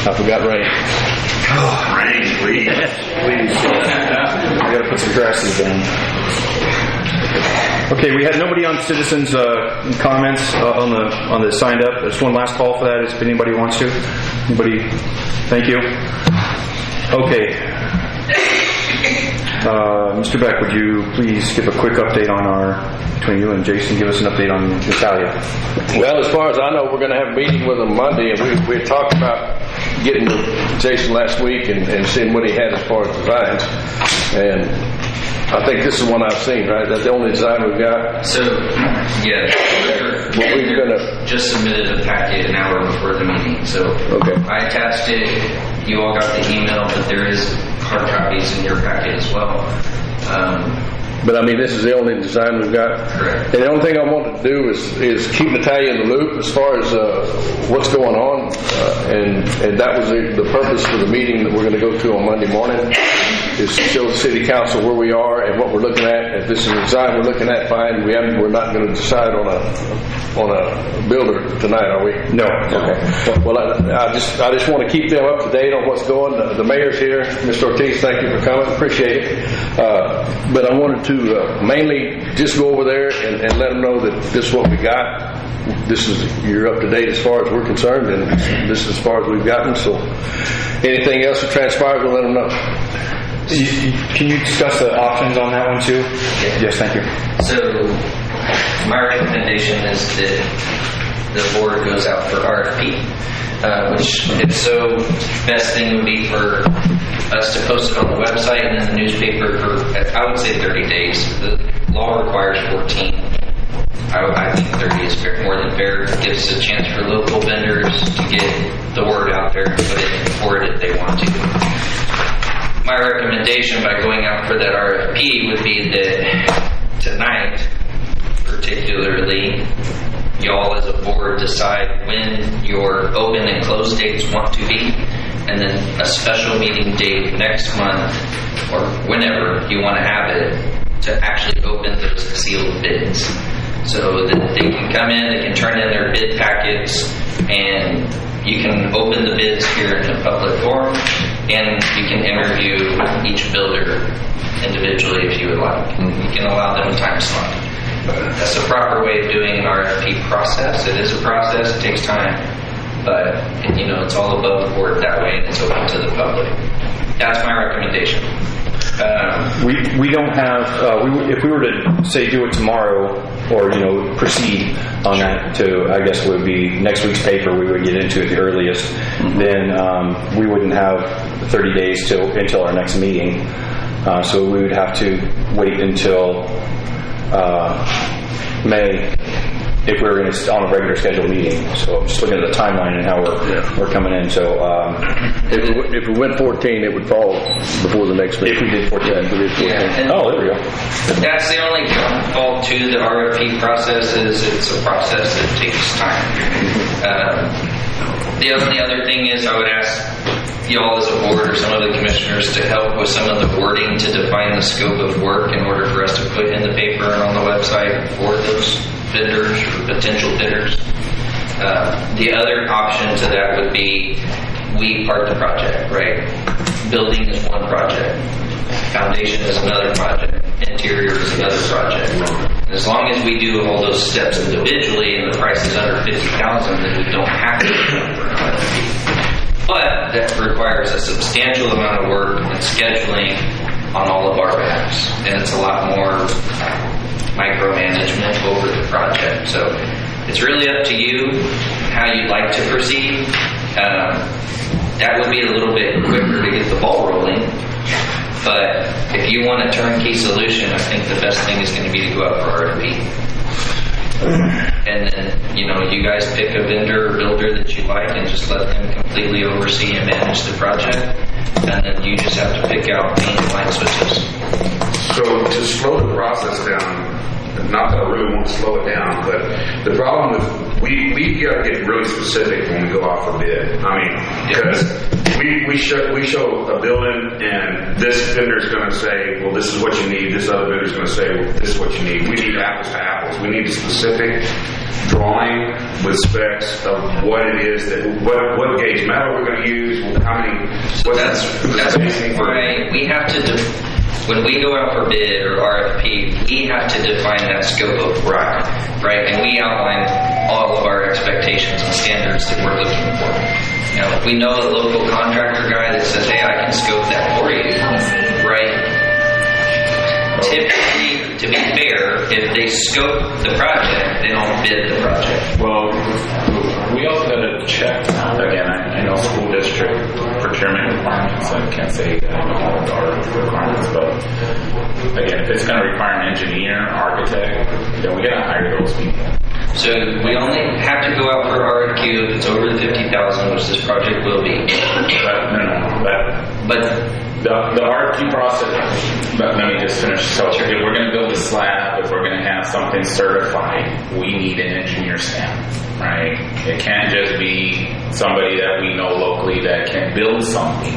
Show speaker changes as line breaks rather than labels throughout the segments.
I forgot rain.
Oh, rain, please.
Please. I gotta put some grasses down. Okay, we had nobody on citizens comments on the signed up. There's one last call for that if anybody wants to. Anybody? Thank you. Okay. Mr. Beck, would you please give a quick update between you and Jason, give us an update on Natalia.
Well, as far as I know, we're going to have a meeting with him Monday, and we talked about getting with Jason last week and seeing what he had as far as designs. And I think this is one I've seen, right? That's the only design we've got.
So, yeah,
we're gonna
just submitted a packet an hour before the meeting. So
okay.
I attached it. You all got the email, but there is hard copies in your packet as well.
But I mean, this is the only design we've got.
Correct.
And the only thing I wanted to do is keep Natalia in the loop as far as what's going on, and that was the purpose for the meeting that we're going to go to on Monday morning, is to show the city council where we are and what we're looking at. If this is a design we're looking at, fine. We're not going to decide on a builder tonight, are we?
No.
Okay. Well, I just want to keep them up to date on what's going. The mayor's here, Mr. Ortiz. Thank you for coming. Appreciate it. But I wanted to mainly just go over there and let them know that this is what we got. You're up to date as far as we're concerned, and this is as far as we've gotten. So anything else that transpires, we'll let them know.
Can you discuss the options on that one too? Yes, thank you.
So my recommendation is that the board goes out for RFP, which if so, best thing would be for us to post it on the website and then the newspaper for, I would say 30 days. The law requires 14. I think 30 is more than fair. It gives a chance for local vendors to get the word out there and put it forward if they want to. My recommendation by going out for that RFP would be that tonight, particularly, y'all as a board decide when your open and close dates want to be, and then a special meeting date next month or whenever you want to have it to actually open those sealed bids, so that they can come in, they can turn in their bid packets, and you can open the bids here in a public forum, and you can interview each builder individually if you would like. You can allow them a time slot. That's the proper way of doing an RFP process. It is a process, it takes time, but it's all above the board that way, and it's open to the public. That's my recommendation.
We don't have, if we were to say do it tomorrow or, proceed on that to, I guess it would be next week's paper, we would get into it the earliest, then we wouldn't have 30 days until our next meeting. So we would have to wait until May if we were going to on a regular scheduled meeting. So I'm just looking at the timeline and how we're coming in. So
if we went 14, it would fall before the next meeting.
If we did 14.
Yeah, if we did 14.
Yeah.
Oh, there we go.
That's the only fault to the RFP process, is it's a process that takes time. The only other thing is I would ask y'all as a board or some of the commissioners to help with some of the wording to define the scope of work in order for us to put in the paper and on the website for those bidders or potential bidders. The other option to that would be we part the project, right? Building is one project. Foundation is another project. Interior is another project. And as long as we do all those steps individually and the price is under $50,000, then we don't have to do it for an RFP. But that requires a substantial amount of work and scheduling on all of our behalves. And it's a lot more micromanagement over the project. So it's really up to you how you'd like to proceed. That would be a little bit quicker to get the ball rolling. But if you want a turnkey solution, I think the best thing is going to be to go out for RFP. And then, you guys pick a vendor or builder that you like and just let them completely oversee and manage the project. And then you just have to pick out main line switches.
So to slow the process down, not that I really want to slow it down, but the problem is we got to get really specific when we go off for bid. I mean, because we we show a building, and this vendor's going to say, well, this is what you need. This other vendor's going to say, well, this is what you need. We need apples to apples. We need a specific drawing with specs of what it is that what gauge metal we're going to use, how many.
That's why we have to. When we go out for bid or RFP, we have to define that scope of work, right? And we outline all of our expectations and standards that we're looking for. You know, if we know a local contractor guy that says, hey, I can scope that for you, right? Typically, to be fair, if they scope the project, they don't bid the project.
Well, we also got to check, again, I know school district procurement requirements, I can't say that I know all of our requirements, but again, if it's going to require an engineer, architect, then we got to hire those people.
So we only have to go out for RFQ if it's over the 50,000, which this project will be. But
the RFQ process, but let me just finish. So if we're going to build a slab, if we're going to have something certified, we need an engineer stamp, right? It can't just be somebody that we know locally that can build something.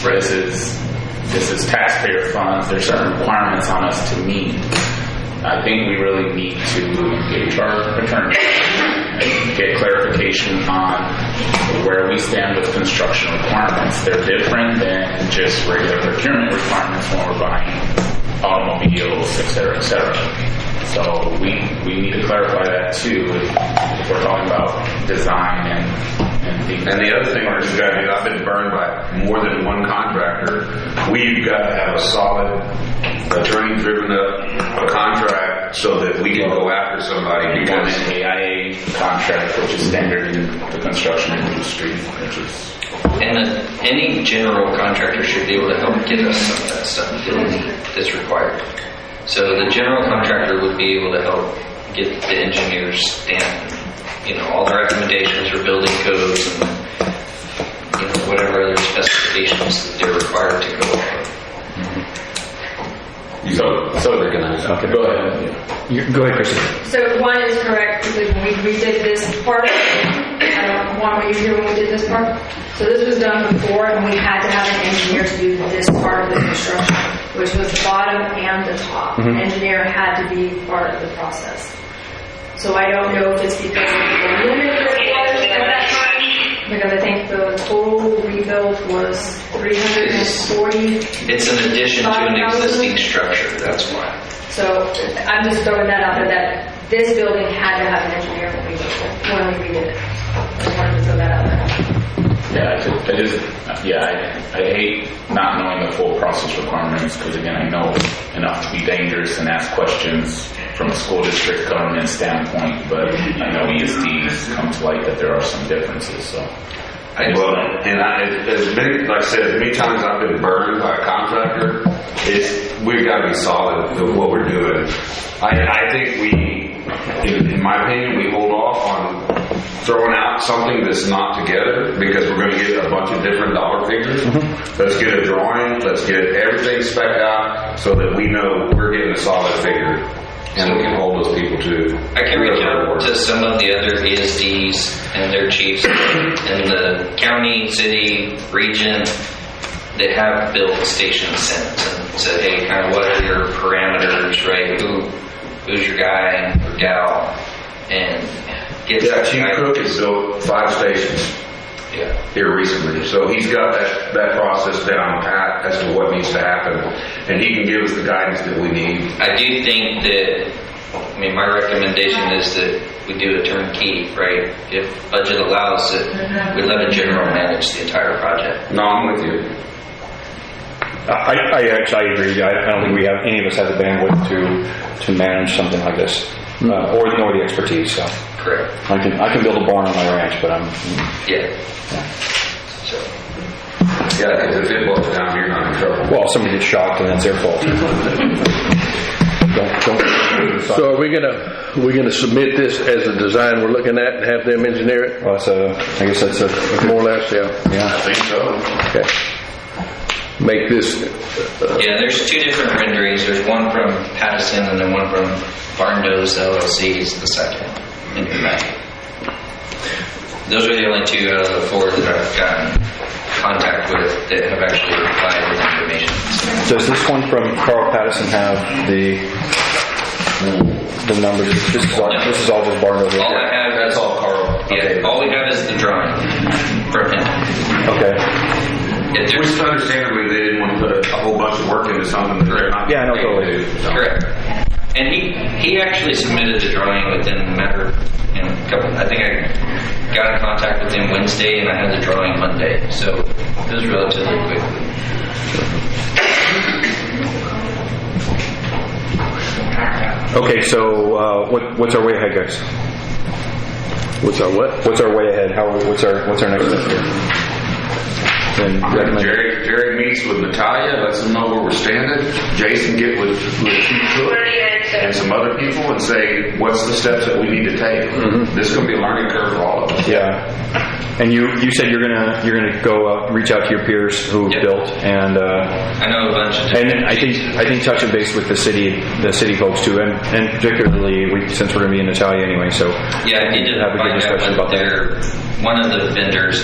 This is taxpayer funds. There's certain requirements on us to meet. I think we really need to engage our attorney and get clarification on where we stand with construction requirements. They're different than just regular procurement requirements when we're buying automobiles, et cetera, et cetera. So we need to clarify that too if we're talking about design and things.
And the other thing is, I've been burned by more than one contractor. We've got to have a solid, attorney-driven up contract so that we can go after somebody.
We want an AIA contract, which is standard in the construction industry, which is.
And any general contractor should be able to help get us some of that stuff that's required. So the general contractor would be able to help get the engineers stamp, all the recommendations for building codes and, whatever other specifications that they're required to go over.
So they're gonna. Okay, go ahead.
Go ahead, Chrissy.
So one is correct, because when we redid this part, I don't want what you hear when we did this part. So this was done before, and we had to have an engineer to do this part of the construction, which was the bottom and the top.
Mm-hmm.
Engineer had to be part of the process. So I don't know if it's because of the limit required at that time, because I think the total rebuild was $340,000.
It's an addition to an existing structure, that's why.
So I'm just throwing that out there, that this building had to have an engineer when we redid it. I just wanted to throw that out there.
I hate not knowing the full process requirements because, again, I know enough to be dangerous and ask questions from a school district government standpoint, but I know ESDs come to light that there are some differences, so.
Like I said, as many times I've been burned by a contractor, we've got to be solid with what we're doing. I think in my opinion, we hold off on throwing out something that's not together because we're going to get a bunch of different dollar figures. Mm-hmm. Let's get a drawing, let's get everything spec'd out so that we know we're getting a solid figure. And we can hold those people to.
I can reach out to some of the other ESDs and their chiefs in the county, city, region that have built stations since and said, hey, kind of what are your parameters, right? Who's your guy or gal? And get
Chief Cook has built 5 stations.
Yeah.
Here recently, so he's got that process down pat as to what needs to happen, and he can give us the guidance that we need.
I do think that, my recommendation is that we do a turnkey, right? If budget allows it, we let a general manage the entire project.
No, I'm with you.
I actually agree. I don't think any of us have the bandwidth to manage something like this, or nor the expertise. So.
Correct.
I can build a barn on my ranch, but I'm.
Yeah. So.
Yeah, because if it blows down, you're not in trouble.
Well, somebody gets shocked, and that's their fault. don't.
So are we gonna submit this as a design we're looking at and have them engineer it?
Well, I guess that's a
More or less, yeah.
I think so.
Okay. Make this.
Yeah, there's 2 different renderings. There's one from Pattison and then one from Barndo's LLC is the second in your packet. Those are the only 2 out of the 4 that I've gotten contact with that have actually replied with information.
Does this one from Carl Patterson have the numbers? This is all just barred over
All
here.
I have
That's
is,
all Carl.
yeah, all we have is the drawing from him.
Okay.
If
Which
there's,
understandably, they didn't want to put a whole bunch of work into something that they're not.
Yeah, no,
able to
totally.
do, so.
correct. And he actually submitted the drawing within a matter, I think I got in contact with him Wednesday and I had the drawing Monday, so it was relatively quick.
Okay, so what's our way ahead, guys?
What's our what?
What's our way ahead? What's our next step here? Then recommend.
Jerry meets with Natalia, lets them know where we're standing. Jason get with Chief Cook and some other people and say, what's the steps that we need to take? This is going to be a learning curve for all of us.
Yeah. And you said you're gonna go reach out to your peers who
Yep.
built and
I know a bunch of
and
different
I think touching base with the city folks too, and particularly since we're gonna be in Natalia anyway, so
yeah, I need to
have a good
find out
discussion
what
about that.
one of the vendors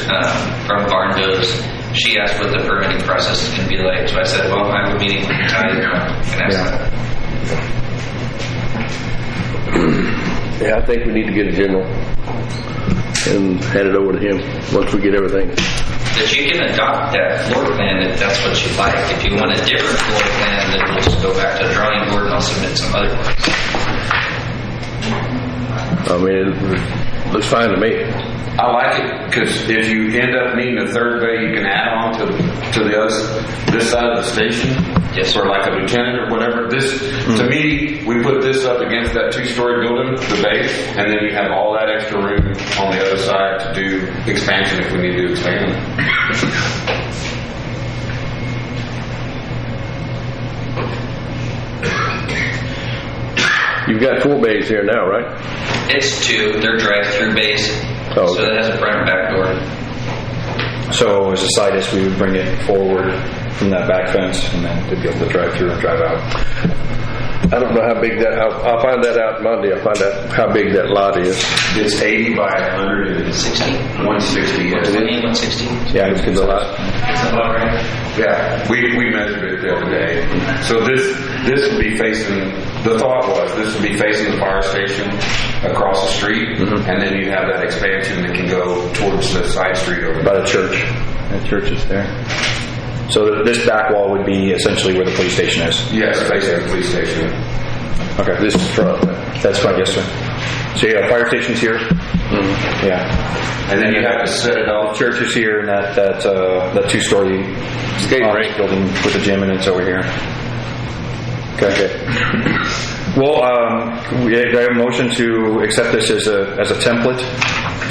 from Barndo's, she asked what the permitting process is going to be like. So I said, well, I have a meeting with Natalia and ask that.
Yeah, I think we need to get a general and hand it over to him once we get everything.
That you can adopt that floor plan if that's what you like. If you want a different floor plan, then we'll just go back to the drawing board and I'll submit some other ones.
I mean, it looks fine to me.
I like it because if you end up needing a third bay, you can add on to this side of the station.
Yes,
for like a lieutenant or whatever. This, to me, we put this up against that 2-story building, the base, and then you have all that extra room on the other side to do expansion if we need to expand.
You've got 4 bays here now, right?
It's 2. They're drive-through bays,
Oh,
so
okay.
it has a front and back door.
So as a side issue, we would bring it forward from that back fence and then to be able to drive through and drive out.
I don't know how big that, I'll find that out Monday. I'll find out how big that lot is.
It's 80 by 160. 160, yes.
160.
Yeah, it's good.
The lot.
Yeah, we measured it the other day. So this would be facing, the thought was this would be facing the fire station across the street, and then you have that expansion that can go towards the side street over
By the church. The church is there. So this back wall would be essentially where the police station is.
Yes, facing the police station.
Okay.
This is front.
That's fine, yes, sir. So yeah, fire station's here. Yeah.
And then you have to set it off.
Church is here, and that 2-story
Skating rink.
building with the gym, and it's over here. Okay. Well, we have a motion to accept this as a template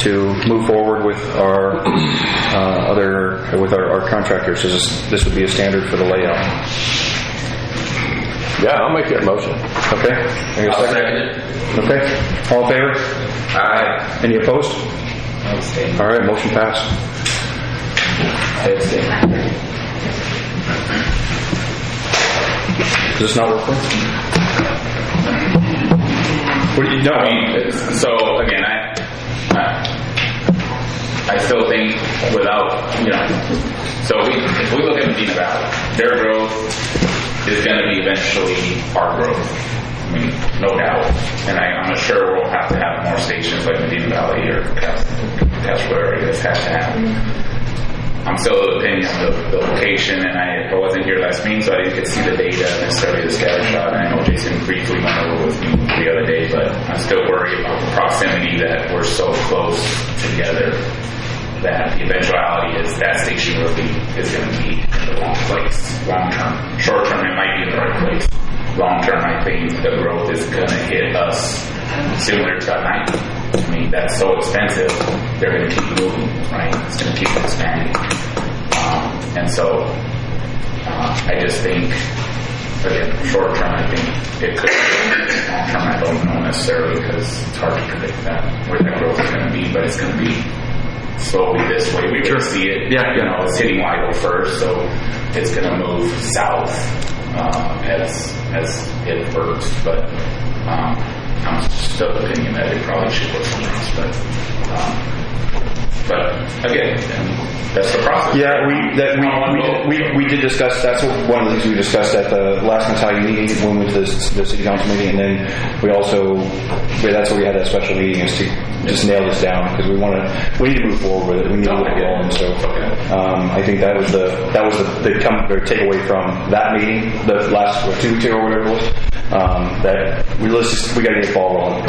to move forward with our our contractors. This would be a standard for the layout.
Yeah, I'll make that motion.
Okay.
I'll second it.
Okay. All in favor?
Aye.
Any opposed? All right. Motion passed. Does this not work? What do you know?
I mean, so again, I still think without, so if we look at Medina Valley, their growth is going to be eventually our growth. I mean, no doubt. And I'm sure we'll have to have more stations like Medina Valley or Castro areas have to have. I'm still of the opinion of the location, and I wasn't here last meeting, so I didn't get to see the data necessarily the scatter shot. And I know Jason briefly went over with me the other day, but I'm still worried about the proximity that we're so close together that the eventuality is that station really is going to be in the wrong place long term. Short term, it might be in the right place. Long term, I think the growth is going to hit us similar to I-90. I mean, that's so expensive, they're going to keep moving, right? It's going to keep expanding. And so, I just think, again, short term, I think it could be. Long term, I don't know necessarily because it's hard to predict where that growth is going to be, but it's going to be slowly this way. We can see it.
Yeah.
It's hitting Lido first, so it's going to move south as it works. But I'm still of the opinion that it probably should work somewhere else. But But again, that's the process.
Yeah, we did discuss, that's one of the things we discussed at the last Natalia meeting when we went to the city council meeting, and then we also, that's where we had that special meeting, is to just nail this down, because we need to move forward with it, we need to get it going, so, I think that was the takeaway from that meeting, the last, 2 weeks ago or whatever it was, that we gotta get the ball rolling.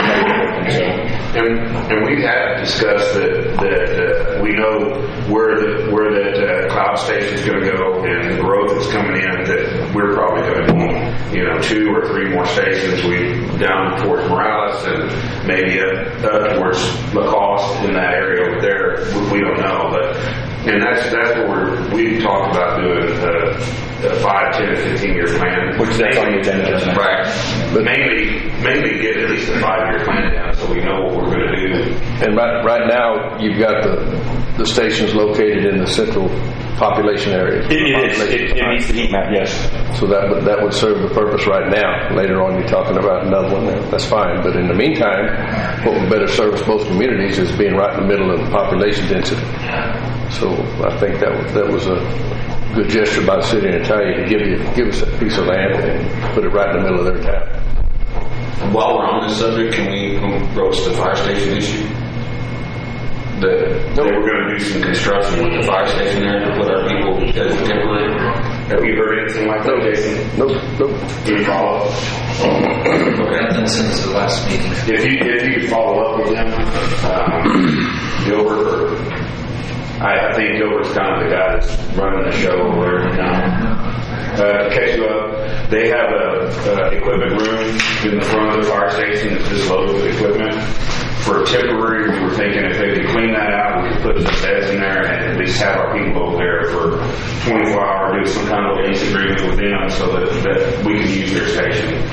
And we have discussed that we know where that cloud station is going to go and the growth that's coming in, that we're probably going to need 2 or 3 more stations. We down towards Morales and maybe up towards Lacoste in that area over there. We don't know, and that's what we talked about doing a 5, 10, 15-year plan.
Which that's on the agenda, isn't it?
Right. But mainly get at least a 5-year plan down so we know what we're going to do.
And right now, you've got the stations located in the central population area.
It needs the heat map, yes.
So that would serve the purpose right now. Later on, you're talking about another one. That's fine. But in the meantime, what would better service both communities is being right in the middle of the population density. So I think that was a good gesture by the city of Natalia to give us that piece of land and put it right in the middle of their town.
While we're on this subject, can we broach the fire station issue? They were going to do some construction with the fire station there to put our people as temporary. Have you heard anything like that, Jason?
Nope.
Can you follow up? Okay.
Nothing since the last meeting.
If you could follow up with them, Gilbert, I think Gilbert's kind of the guy that's running the show over there now. To catch you up, they have a equipment room in the front of the fire station that's just loaded with equipment. For temporary, we were thinking if they could clean that out, we could put some beds in there and at least have our people over there for 24 hours, do some kind of lease agreement with them so that we can use their station.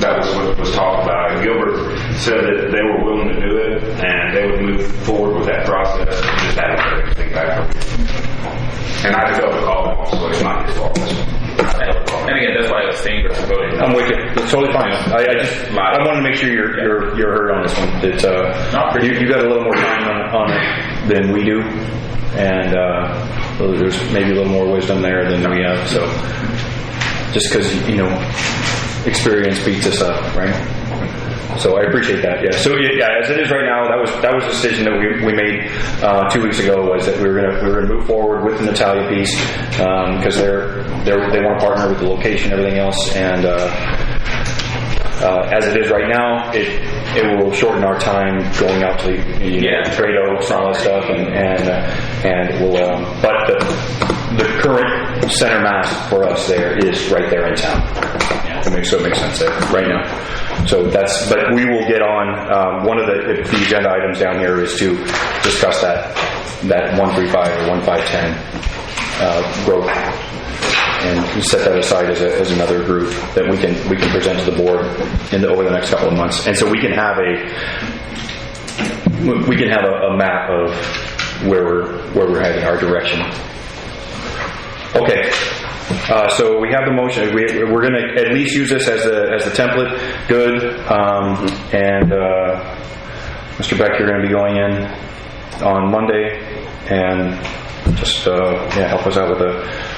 That was what was talked about. And Gilbert said that they were willing to do it and they would move forward with that process. Just hadn't heard anything back from him. And I failed to call him also. It's not his fault.
And again, that's why I was saying we're voting.
I'm with you. It's totally fine. I want to make sure you're heard on this one. That you got a little more time on it than we do, and there's maybe a little more wisdom there than we have. So just because experience beats us up, right? So I appreciate that. Yeah. So as it is right now, that was a decision that we made 2 weeks ago, was that we were gonna move forward with the Natalia piece because they want to partner with the location, everything else, and as it is right now, it will shorten our time going out to the trade oaks and all that stuff, and it will. But the current center mass for us there is right there in town. It makes sense there right now. So but we will get on, one of the agenda items down here is to discuss that 135 or 1510 growth, and set that aside as another group that we can present to the board over the next couple of months. And so we can have a map of where we're heading, our direction. Okay. So we have the motion. We're going to at least use this as the template. Good. And Mr. Beck, you're going to be going in on Monday and just help us out with a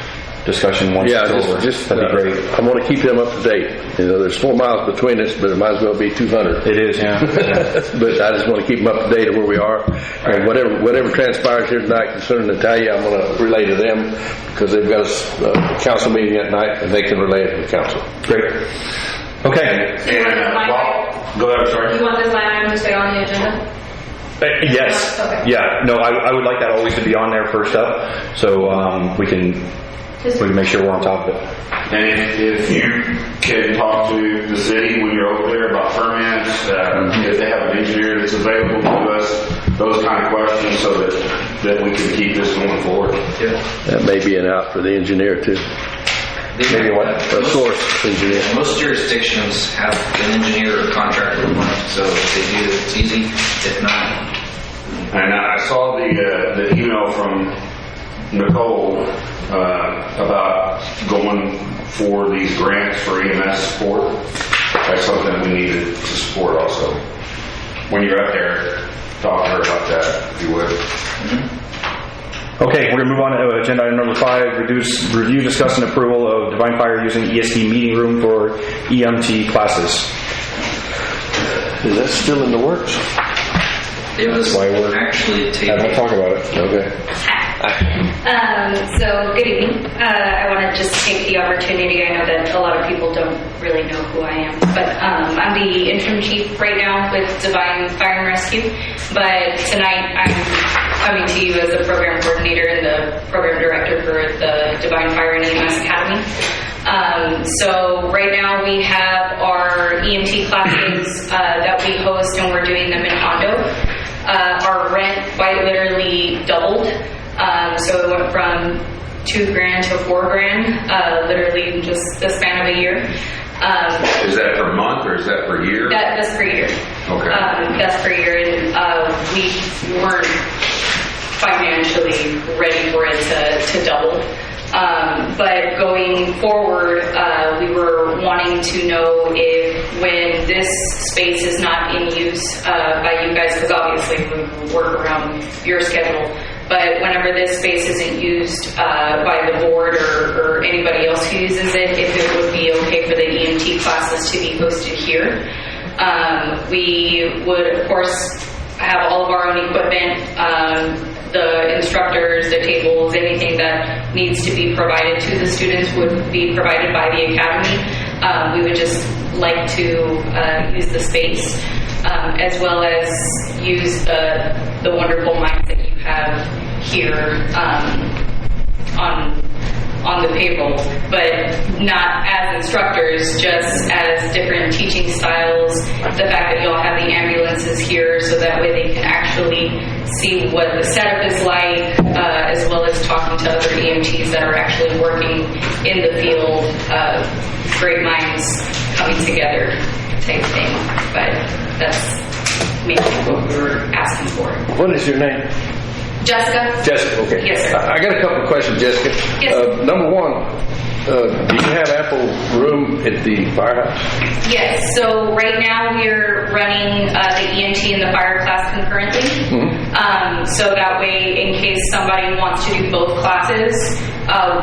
discussion once it's over. That'd be great.
I want to keep them up to date. There's 4 miles between us, but it might as well be 200.
It is, yeah.
But I just want to keep them up to date of where we are. And whatever transpires here tonight concerning Natalia, I'm going to relay to them because they've got a council meeting at night and they can relay it to the council.
Great. Okay.
And go ahead. Sorry.
You want this line item to stay on the agenda?
Yes.
Okay.
Yeah. No, I would like that always to be on there first up, so we can make sure we're on top of it.
And if you can talk to the city when you're over there about permits, if they have an engineer that's available to us, those kind of questions, so that we can keep this going forward.
Yeah.
That may be an out for the engineer too.
Maybe what?
A source engineer.
Most jurisdictions have an engineer or contractor on it, so if they do, it's easy. If not,
And I saw the email from Nicole about going for these grants for EMS support. That's something we needed to support also. When you're up there, talk to her about that, if you would.
Okay, we're going to move on to agenda item number 5, review, discuss, and approval of Devine Fire using ESD meeting room for EMT classes.
Is that still in the works?
It was
why we're-
actually
Don't
tabled.
talk about it. Okay.
So, good evening. I want to just take the opportunity. I know that a lot of people don't really know who I am, but I'm the interim chief right now with Devine Fire and Rescue. But tonight I'm coming to you as the program coordinator and the program director for the Devine Fire and EMS Academy. So right now we have our EMT classes that we host, and we're doing them in Hondo. Our rent quite literally doubled. So it went from $2,000 to $4,000, literally in just the span of a year.
Is that per month or is that per year?
That's per year.
Okay.
That's per year, and we weren't financially ready for it to double. But going forward, we were wanting to know if when this space is not in use by you guys, because obviously we work around your schedule, but whenever this space isn't used by the board or anybody else who uses it, if it would be okay for the EMT classes to be hosted here. We would, of course, have all of our own equipment, the instructors, the tables, anything that needs to be provided to the students would be provided by the academy. We would just like to use the space, as well as use the wonderful minds that you have here on the payroll, but not as instructors, just as different teaching styles. The fact that y'all have the ambulances here, so that way they can actually see what the setup is like, as well as talking to other EMTs that are actually working in the field. Great minds coming together type thing, but that's mainly what we were asking for.
What is your name?
Jessica?
Jessica, okay.
Yes, sir.
I got a couple of questions, Jessica.
Yes.
Number one, do you have ample room at the firehouse?
Yes, so right now we're running the EMT and the fire class concurrently. So that way, in case somebody wants to do both classes,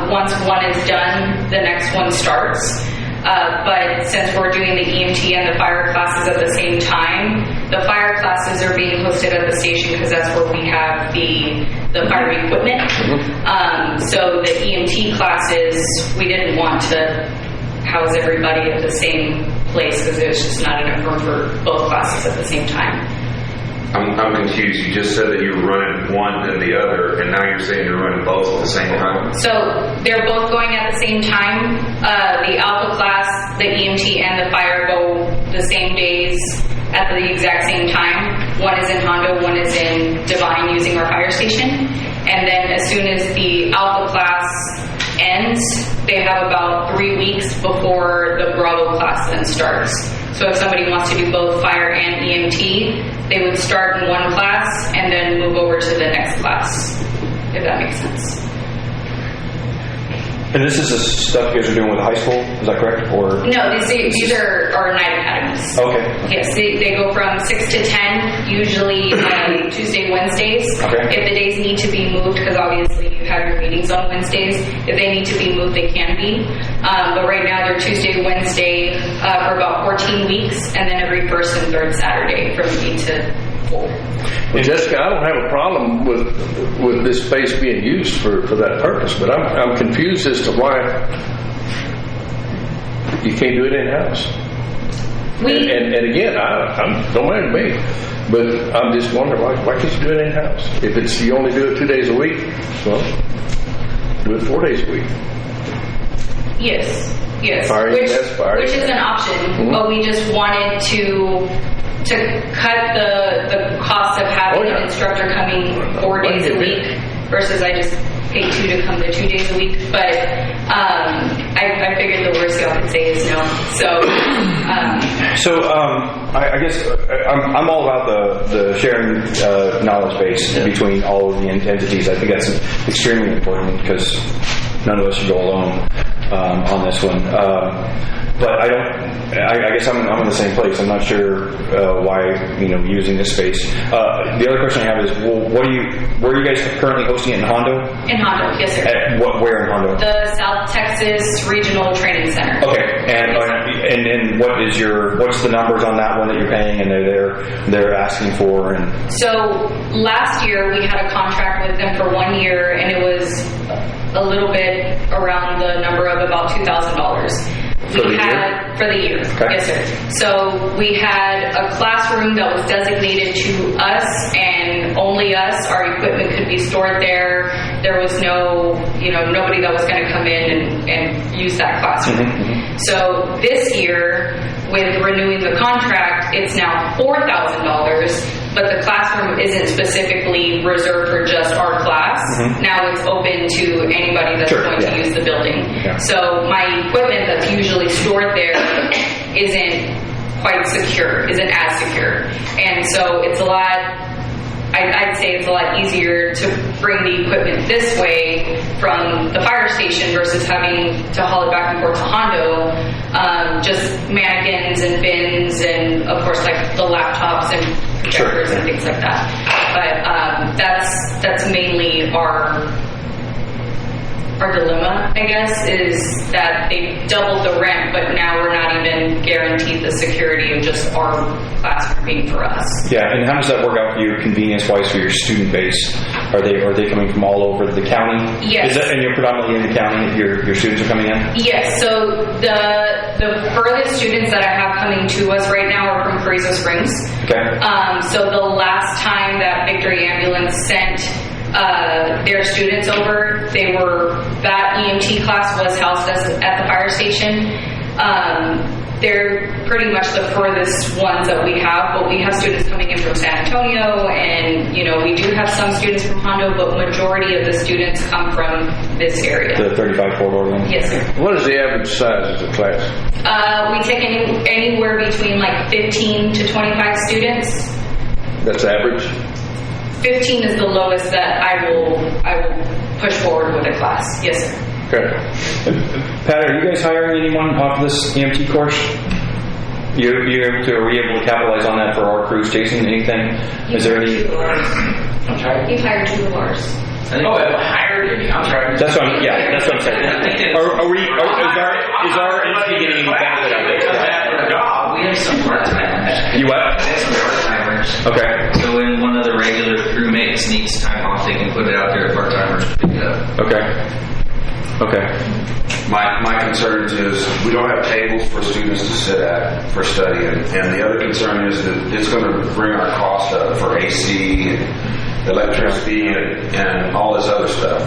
once one is done, the next one starts. But since we're doing the EMT and the fire classes at the same time, the fire classes are being hosted at the station because that's where we have the fire equipment. So the EMT classes, we didn't want to house everybody at the same place because there's just not enough room for both classes at the same time.
I'm confused. You just said that you were running one and the other, and now you're saying you're running both at the same time?
So they're both going at the same time. The Alpha class, the EMT, and the fire go the same days at the exact same time. One is in Hondo, one is in Devine using our fire station. And then as soon as the Alpha class ends, they have about 3 weeks before the Bravo class then starts. So if somebody wants to do both fire and EMT, they would start in one class and then move over to the next class, if that makes sense.
And this is the stuff you guys are doing with the high school, is that correct? Or
No, these are our night academies.
Okay.
Yes, they go from 6 to 10, usually Tuesday, Wednesdays.
Okay.
If the days need to be moved, because obviously you have your meetings on Wednesdays, if they need to be moved, they can be. But right now they're Tuesday, Wednesday for about 14 weeks, and then every first and third Saturday from 8 to 4.
Well, Jessica, I don't have a problem with this space being used for that purpose, but I'm confused as to why you can't do it in-house. And again, don't mind me, but I'm just wondering why can't you do it in-house? If it's you only do it 2 days a week, well, do it 4 days a week.
Yes,
Fire
which
EMS,
is an option, but we just wanted to cut the cost of having an instructor coming 4 days a week versus I just pay 2 to come to 2 days a week. But I figured the worst y'all could say is no. So
I guess I'm all about the sharing knowledge base between all of the entities. I think that's extremely important because none of us should go alone on this one. but I guess I'm in the same place. I'm not sure why, using this space. The other question I have is, well, where are you guys currently hosting it in Hondo?
In Hondo, yes, sir.
Where in Hondo?
The South Texas Regional Training Center.
Okay, and then what's the numbers on that one that you're paying and they're asking for? And
So last year we had a contract with them for 1 year, and it was a little bit around the number of about $2,000.
For the year?
For the year,
Okay.
yes, sir. So we had a classroom that was designated to us and only us. Our equipment could be stored there. There was nobody that was going to come in and use that classroom. So this year, with renewing the contract, it's now $4,000. But the classroom isn't specifically reserved for just our class. Now it's open to anybody that's going to use the building.
Yeah.
So my equipment that's usually stored there isn't quite secure, isn't as secure. And so it's I'd say it's a lot easier to bring the equipment this way from the fire station versus having to haul it back and forth to Hondo. Just mannequins and bins and of course like the laptops and projectors and things like that. But that's mainly our dilemma, I guess, is that they doubled the rent, but now we're not even guaranteed the security of just our classroom being for us.
Yeah, and how does that work out for you convenience-wise for your student base? Are they coming from all over the county?
Yes.
And you're predominantly in the county? Your students are coming in?
Yes. So the furthest students that I have coming to us right now are from Carrizo Springs.
Okay.
So the last time that Victory Ambulance sent their students over, that EMT class was housed at the fire station. They're pretty much the furthest ones that we have, but we have students coming in from San Antonio, and we do have some students from Hondo, but majority of the students come from this area.
The 35 corridor one?
Yes, sir.
What is the average size of the class?
We take anywhere between like 15 to 25 students.
That's average?
15 is the lowest that I will push forward with a class. Yes, sir.
Okay.
Pat, are you guys hiring anyone off this EMT course? Are you able to capitalize on that for our crews, Jason? Anything? Is there any?
I'm sorry?
You've hired 2 of ours.
Oh, have I hired any? I'm sorry.
That's what I'm saying. Is our entity getting any benefit out of it?
We have some part-timers.
You what?
We have some part-timers.
Okay.
So when one of the regular crewmates needs time off, they can put it out there at part-timers to pick it up.
Okay.
My concerns is we don't have tables for students to sit at for studying, and the other concern is that it's going to bring our cost up for AC and electricity and all this other stuff.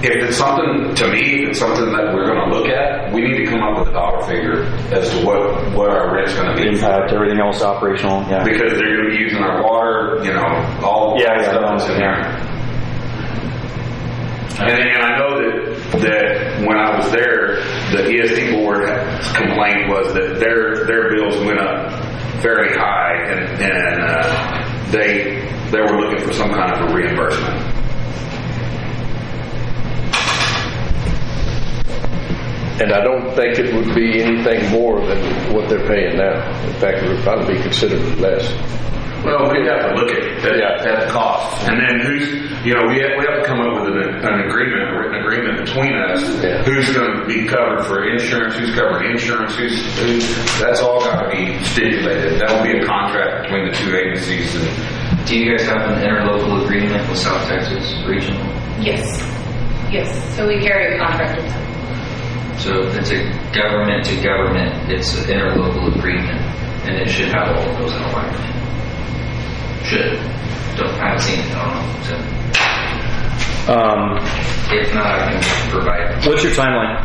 If it's something that we're going to look at, we need to come up with a dollar figure as to what our rent's going to be.
Impact, everything else operational, yeah.
Because they're going to be using our water, all the stuff that's in there. And I know that when I was there, the ESD4 complaint was that their bills went up very high, and they were looking for some kind of a reimbursement.
And I don't think it would be anything more than what they're paying now. In fact, it would probably be considerably less.
Well, we have to look at the cost, and then we have to come up with an agreement, a written agreement between us.
Yeah.
Who's going to be covered for insurance? Who's covering insurance? Who's that's all got to be stipulated. That will be a contract between the 2 agencies.
Do you guys have an interlocal agreement with South Texas Regional?
Yes. So we carry a contract with them.
So if it's a government to government, it's an interlocal agreement, and it should have all of those in alignment. Should. I haven't seen it. I don't know. So. If not, I can provide.
What's your timeline?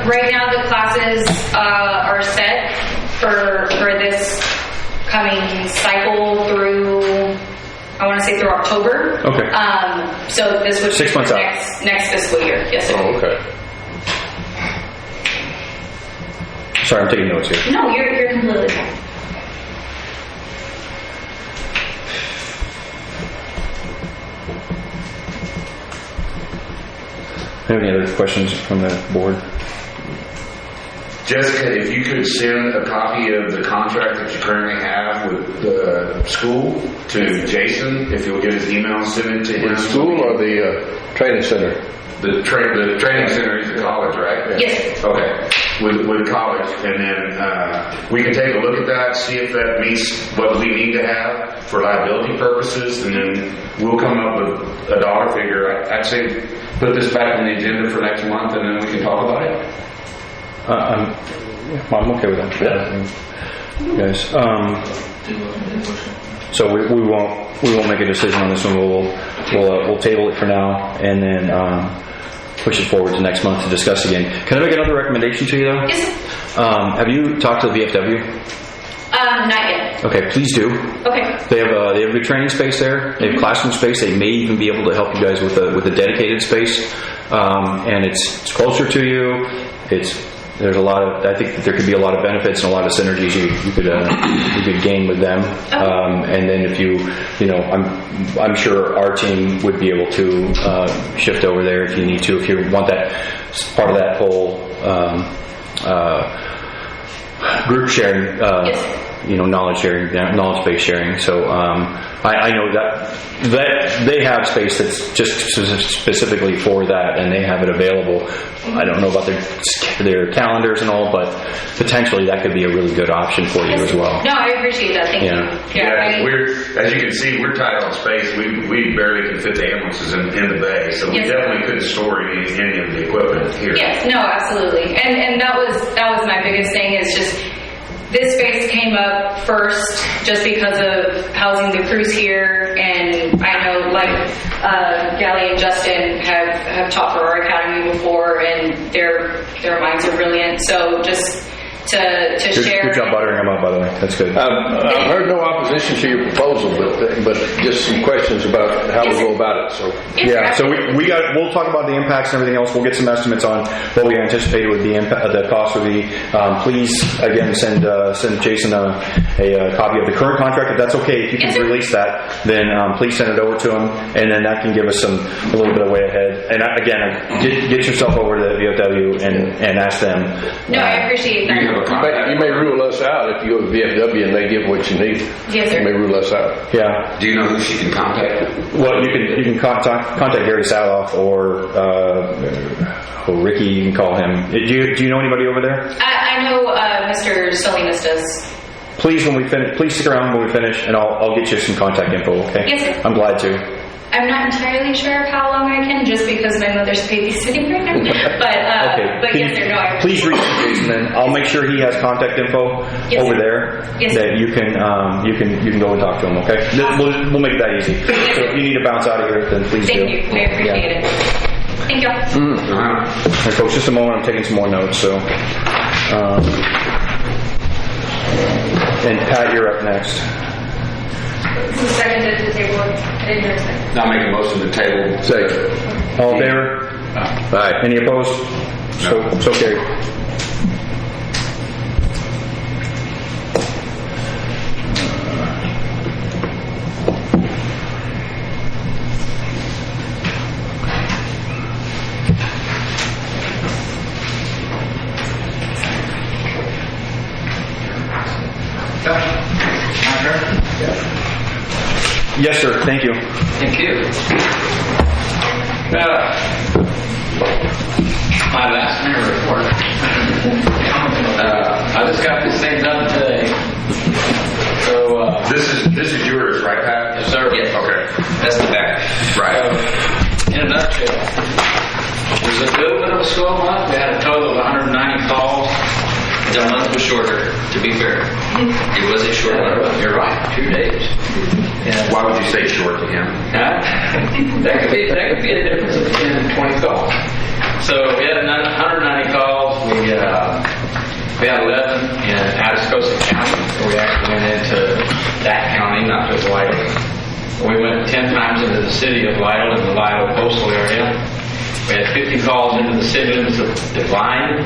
Right now, the classes are set for this coming cycle through, I want to say through October.
Okay.
So this would
6
be
months out.
next fiscal year. Yes, sir.
Oh, okay.
Sorry, I'm taking notes here.
No, you're completely fine.
Have any other questions from the board?
Jessica, if you could send a copy of the contract that you currently have with the school to Jason, if you'll get his email and send it to him.
The school or the training center?
The training center is the college, right?
Yes.
Okay, with college, and then we can take a look at that, see if that meets what we need to have for liability purposes, and then we'll come up with a dollar figure. I'd say put this back on the agenda for next month, and then we can talk about it.
I'm okay with that. Yeah. Guys, so we won't make a decision on this one. We'll table it for now, and then push it forward to next month to discuss again. Can I make another recommendation to you though?
Yes.
Have you talked to the VFW?
Not yet.
Okay, please do.
Okay.
They have a good training space there. They have classroom space. They may even be able to help you guys with a dedicated space, and it's closer to you. There's a lot of, I think that there could be a lot of benefits and a lot of synergies you could gain with them. And then if you know, I'm sure our team would be able to shift over there if you need to, if you want that part of that whole group sharing, you know, knowledge sharing, knowledge base sharing. So I know that they have space that's just specifically for that, and they have it available. I don't know about their calendars and all, but potentially that could be a really good option for you as well.
No, I appreciate that. Thank you.
Yeah, as you can see, we're tight on space. We barely can fit the ambulances in the bay, so we definitely couldn't store any of the equipment here.
Yes, no, absolutely. And that was my biggest thing, is just this space came up first just because of housing the crews here, and I know like Gally and Justin have taught for our academy before, and their minds are brilliant. So just to share.
Good job buttering them up, by the way. That's good.
I've heard no opposition to your proposal, but just some questions about how we go about it. So
So we'll talk about the impacts and everything else. We'll get some estimates on what we anticipated would be the cost would be. Please again send Jason a copy of the current contract if that's okay. If you can release that, then please send it over to him, and then that can give us a little bit of way ahead. And again, get yourself over to the VFW and ask them.
No, I appreciate that.
you may rule us out if you go to VFW and they give what you need.
Yes, sir.
You may rule us out.
Yeah.
Do you know who she can contact?
Well, you can contact Gary Saloff or Ricky. You can call him. Do you know anybody over there?
I know Mr. Salinas does.
Please, please stick around when we finish, and I'll get you some contact info. Okay?
Yes, sir.
I'm glad to.
I'm not entirely sure how long I can, just because my mother's babysitting right now. But yes, sir. No, I
please reach Jason, and I'll make sure he has contact info over there that you can go and talk to him. Okay? We'll make that easy. So if you need to bounce out of here, then please do.
Thank you. I appreciate it. Thank you.
And folks, just a moment. I'm taking some more notes. So, and Pat, you're up next.
Seconded to the table. I didn't hear a second.
I'll make a motion to table.
Second.
All in favor?
Aye.
Any opposed? So carried. Yes, sir. Thank you.
Thank you. My last mayor report. I just got this thing done today. So
This is yours, right, Pat?
yes, sir.
Yes.
Okay.
That's the back.
Right.
In a nutshell, it was a little bit of a slow month. We had a total of 190 calls.
The month was shorter, to be fair. It was a short month.
You're right, 2 days. Yeah.
Why would you say short to him?
That could be a difference of 10 to 20 calls. So we had 190 calls. We had 11 in Atascosa County, so we actually went into that county, not just Lytle. We went 10 times into the city of Lytle in the Lytle coastal area. We had 50 calls into the city limits of Devine.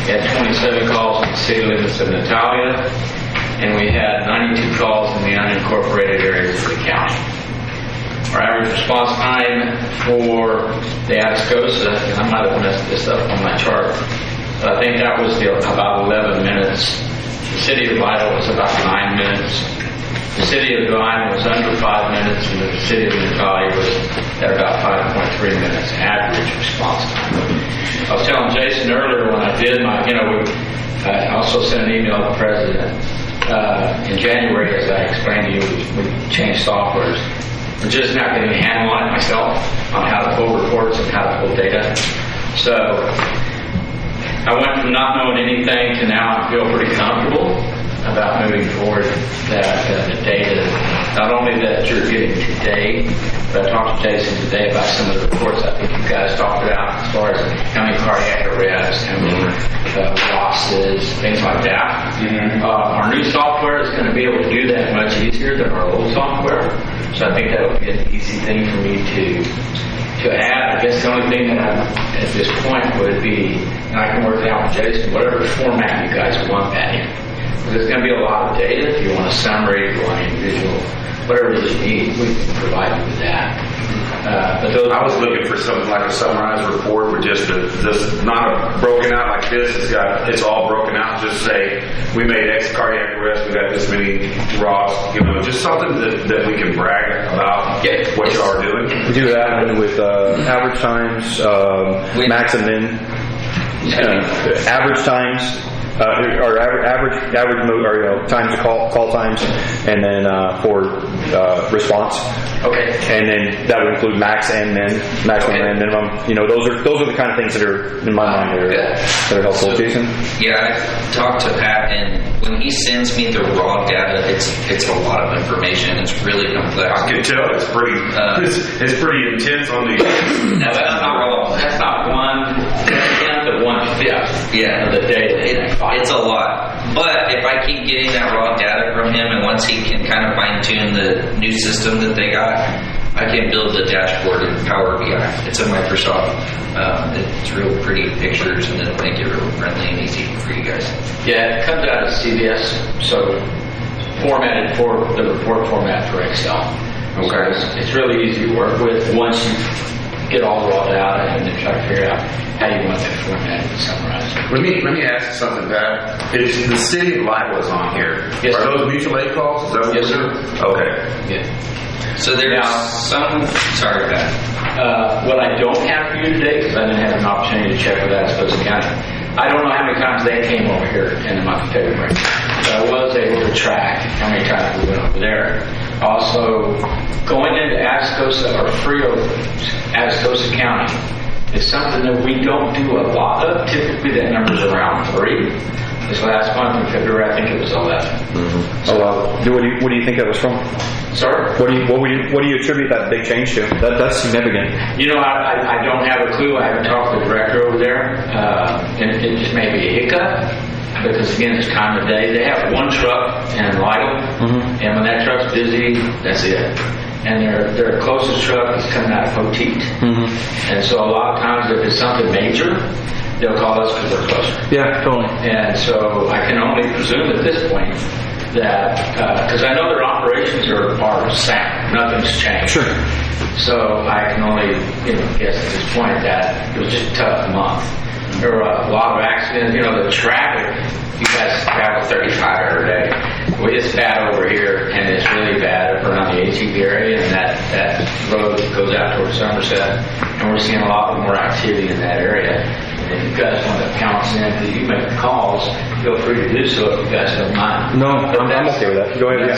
We had 27 calls in the city limits of Natalia. And we had 92 calls in the unincorporated areas of the county. Our average response time for the Atascosa, and I might have messed this up on my chart, But I think that was about 11 minutes. The city of Lytle was about 9 minutes. The city of Devine was under 5 minutes, and the city of Natalia was at about 5.3 minutes average response time. I was telling Jason earlier when I did my, I also sent an email to the president in January, as I explained to you, we changed softwares. I'm just not getting a handle on it myself, on how to pull reports and how to pull data. So I went from not knowing anything to now I feel pretty comfortable about moving forward, that the data, not only that you're getting today, but I talked to Jason today about some of the reports I think you guys talked about as far as how many cardiac arrests, how many losses, things like that. Our new software is going to be able to do that much easier than our old software. So I think that would be an easy thing for me to add. I guess the only thing that at this point would be, and I can work it out with Jason, whatever format you guys want that in. There's going to be a lot of data. If you want a summary, if you want individual, whatever you need, we can provide you with that. But those,
I was looking for something like a summarized report with just not broken out like this. It's all broken out. Just say we made X cardiac arrest. We got this many raws. Just something that we can brag about. What you are doing.
We do that with average times, max and min, average times. Or average times to call times, and then for response.
Okay.
And then that would include max and min, maximum and minimum. Those are the kind of things that are in my mind that are helpful.
So,
Jason?
Yeah, I talked to Pat, and when he sends me the raw data, it's a lot of information. It's really complex.
I can tell it's pretty intense on the.
that's not raw. That's not 1/10 to 1/5.
Yeah,
of the data.
It's a lot. But if I keep getting that raw data from him, and once he can kind of fine tune the new system that they got, I can build the dashboard in Power BI. It's a Microsoft. It's real pretty pictures, and it'll make it real friendly and easy for you guys.
Yeah, it comes out of CVS, so formatted for the report format for Excel.
Okay.
So it's really easy to work with once you get all the raw data and then try to figure out how you want that formatted and summarized.
Let me ask you something, Pat. Is the city of Lytle is on here?
Yes,
Are
sir.
those mutual aid calls? Is that what
Yes,
we're
sir.
doing? Okay.
Yeah.
So there's some. Sorry, Pat.
What I don't have for you today, because I didn't have an opportunity to check with Atascosa County, I don't know how many times they came over here in the month of February. But I was able to track how many times we went over there. Also, going into Atascosa or Frio, Atascosa County is something that we don't do a lot of. Typically, that number's around 3. This last month in February, I think it was 11.
Oh, wow. What do you think that was from?
Sorry?
What do you attribute that big change to? That's significant.
I don't have a clue. I haven't talked to the director over there. And it just may be a hiccup because, again, it's time of day. They have one truck in Lytle, and when that truck's busy, that's it. And their closest truck is coming out of Poteet. And so a lot of times if it's something major, they'll call us because they're closer.
Yeah, totally.
And so I can only presume at this point that, because I know their operations are sound, nothing's changed.
Sure.
So I can only guess at this point that it was just a tough month. There were a lot of accidents. The traffic, you guys travel 35 every day. It's bad over here, and it's really bad around the AT&T area, and that road goes out towards Somerset, and we're seeing a lot more activity in that area. And if you guys want to pounce in, that you make calls, feel free to do so if you guys don't mind.
No, I'm okay with that. Go ahead.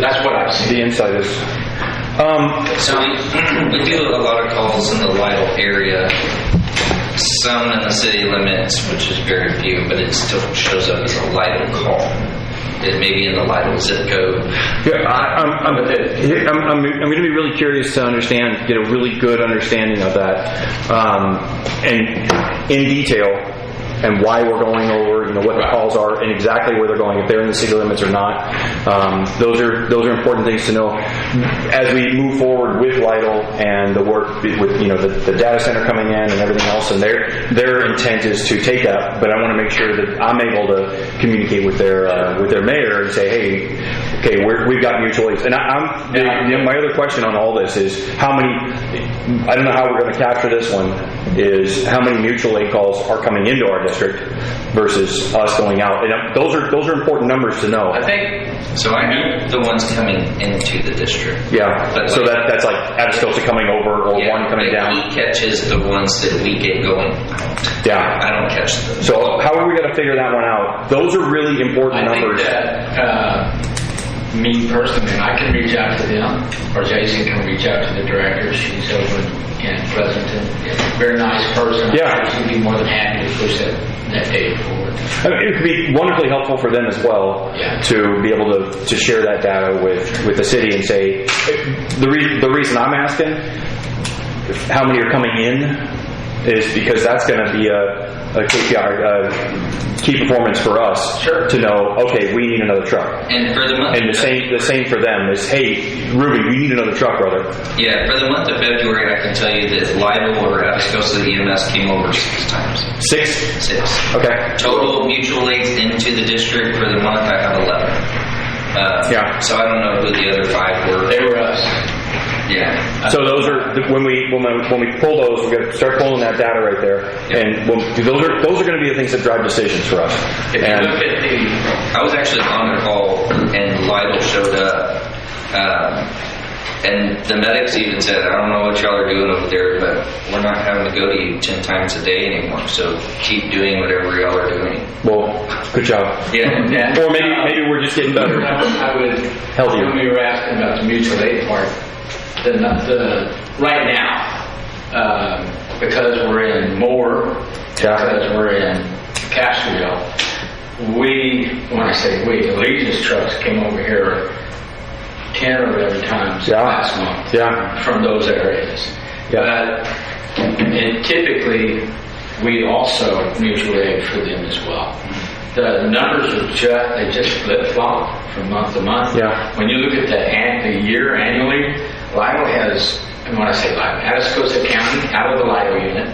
That's what I've seen.
The insight is.
So we do a lot of calls in the Lytle area. Some in the city limits, which is very few, but it still shows up as a Lytle call. It may be in the Lytle zip code.
Yeah, I'm going to be really curious to understand, get a really good understanding of that, and in detail, and why we're going over. what the calls are and exactly where they're going, if they're in the city limits or not. Those are important things to know as we move forward with Lytle and the work with the data center coming in and everything else. And their intent is to take that, but I want to make sure that I'm able to communicate with their mayor and say, hey, okay, we've got mutual aids. And my other question on all this is how many. I don't know how we're going to capture this one. Is how many mutual aid calls are coming into our district versus us going out. And those are important numbers to know.
I think
So I know the ones coming into the district.
Yeah.
But
So that's like Atascosa coming over or one coming
but
down.
He catches the ones that we get going out.
Yeah.
I don't catch those.
So how are we going to figure that one out? Those are really important
I think
numbers.
that me personally, I can reach out to them, or Jason can reach out to the director. She's over in Pleasanton. Very nice person.
Yeah.
She'd be more than happy to push that data forward.
I mean, it could be wonderfully helpful for them as well to be able to share that data with the city and say, the reason I'm asking how many are coming in is because that's going to be a key performance for us to know, okay, we need another truck.
And for the month,
And the same for them is, hey, Ruby, we need another truck, brother.
yeah, for the month of February, I can tell you that Lytle or Atascosa EMS came over 6 times.
6?
6.
Okay.
Total mutual aids into the district for the month, I have 11. So I don't know who the other 5 were.
They were us.
Yeah.
So those are when we pull those, we're going to start pulling that data right there, and those are going to be the things that drive decisions for us.
If you look at
I was actually on the call, and Lytle showed up, and the medics even said, I don't know what y'all are doing over there, but we're not having to go to you 10 times a day anymore, so keep doing whatever y'all are doing.
Well, good job.
Yeah.
Or maybe we're just getting better.
I would,
Healthier.
when we were asking about the mutual aid part, right now, because we're in Moore, because we're in Castroville, when I say we, the Legion's trucks came over here 10 or 11 times last month from those areas. And typically, we also mutual aid for them as well. The numbers are just flip-flop from month to month. When you look at the year annually, Lytle has, and when I say Lytle, Atascosa County, out of the Lytle unit,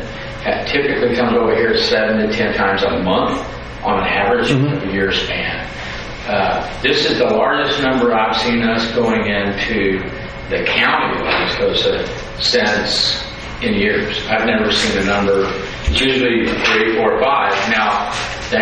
typically comes over here 7 to 10 times a month on an average of a year span. This is the largest number I've seen us going into the county of Atascosa since in years. I've never seen a number, it's usually 3, 4, 5. Now, the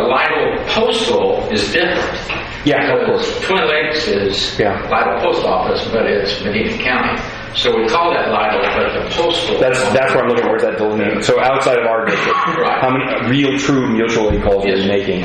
Lytle Postal is different.
Of course.
Twin Lakes is Lytle Post Office, but it's Medina County. So we call that Lytle, but the postal.
That's where I'm looking for, that delineation. So outside of our district, how many real, true mutual aid calls are we making?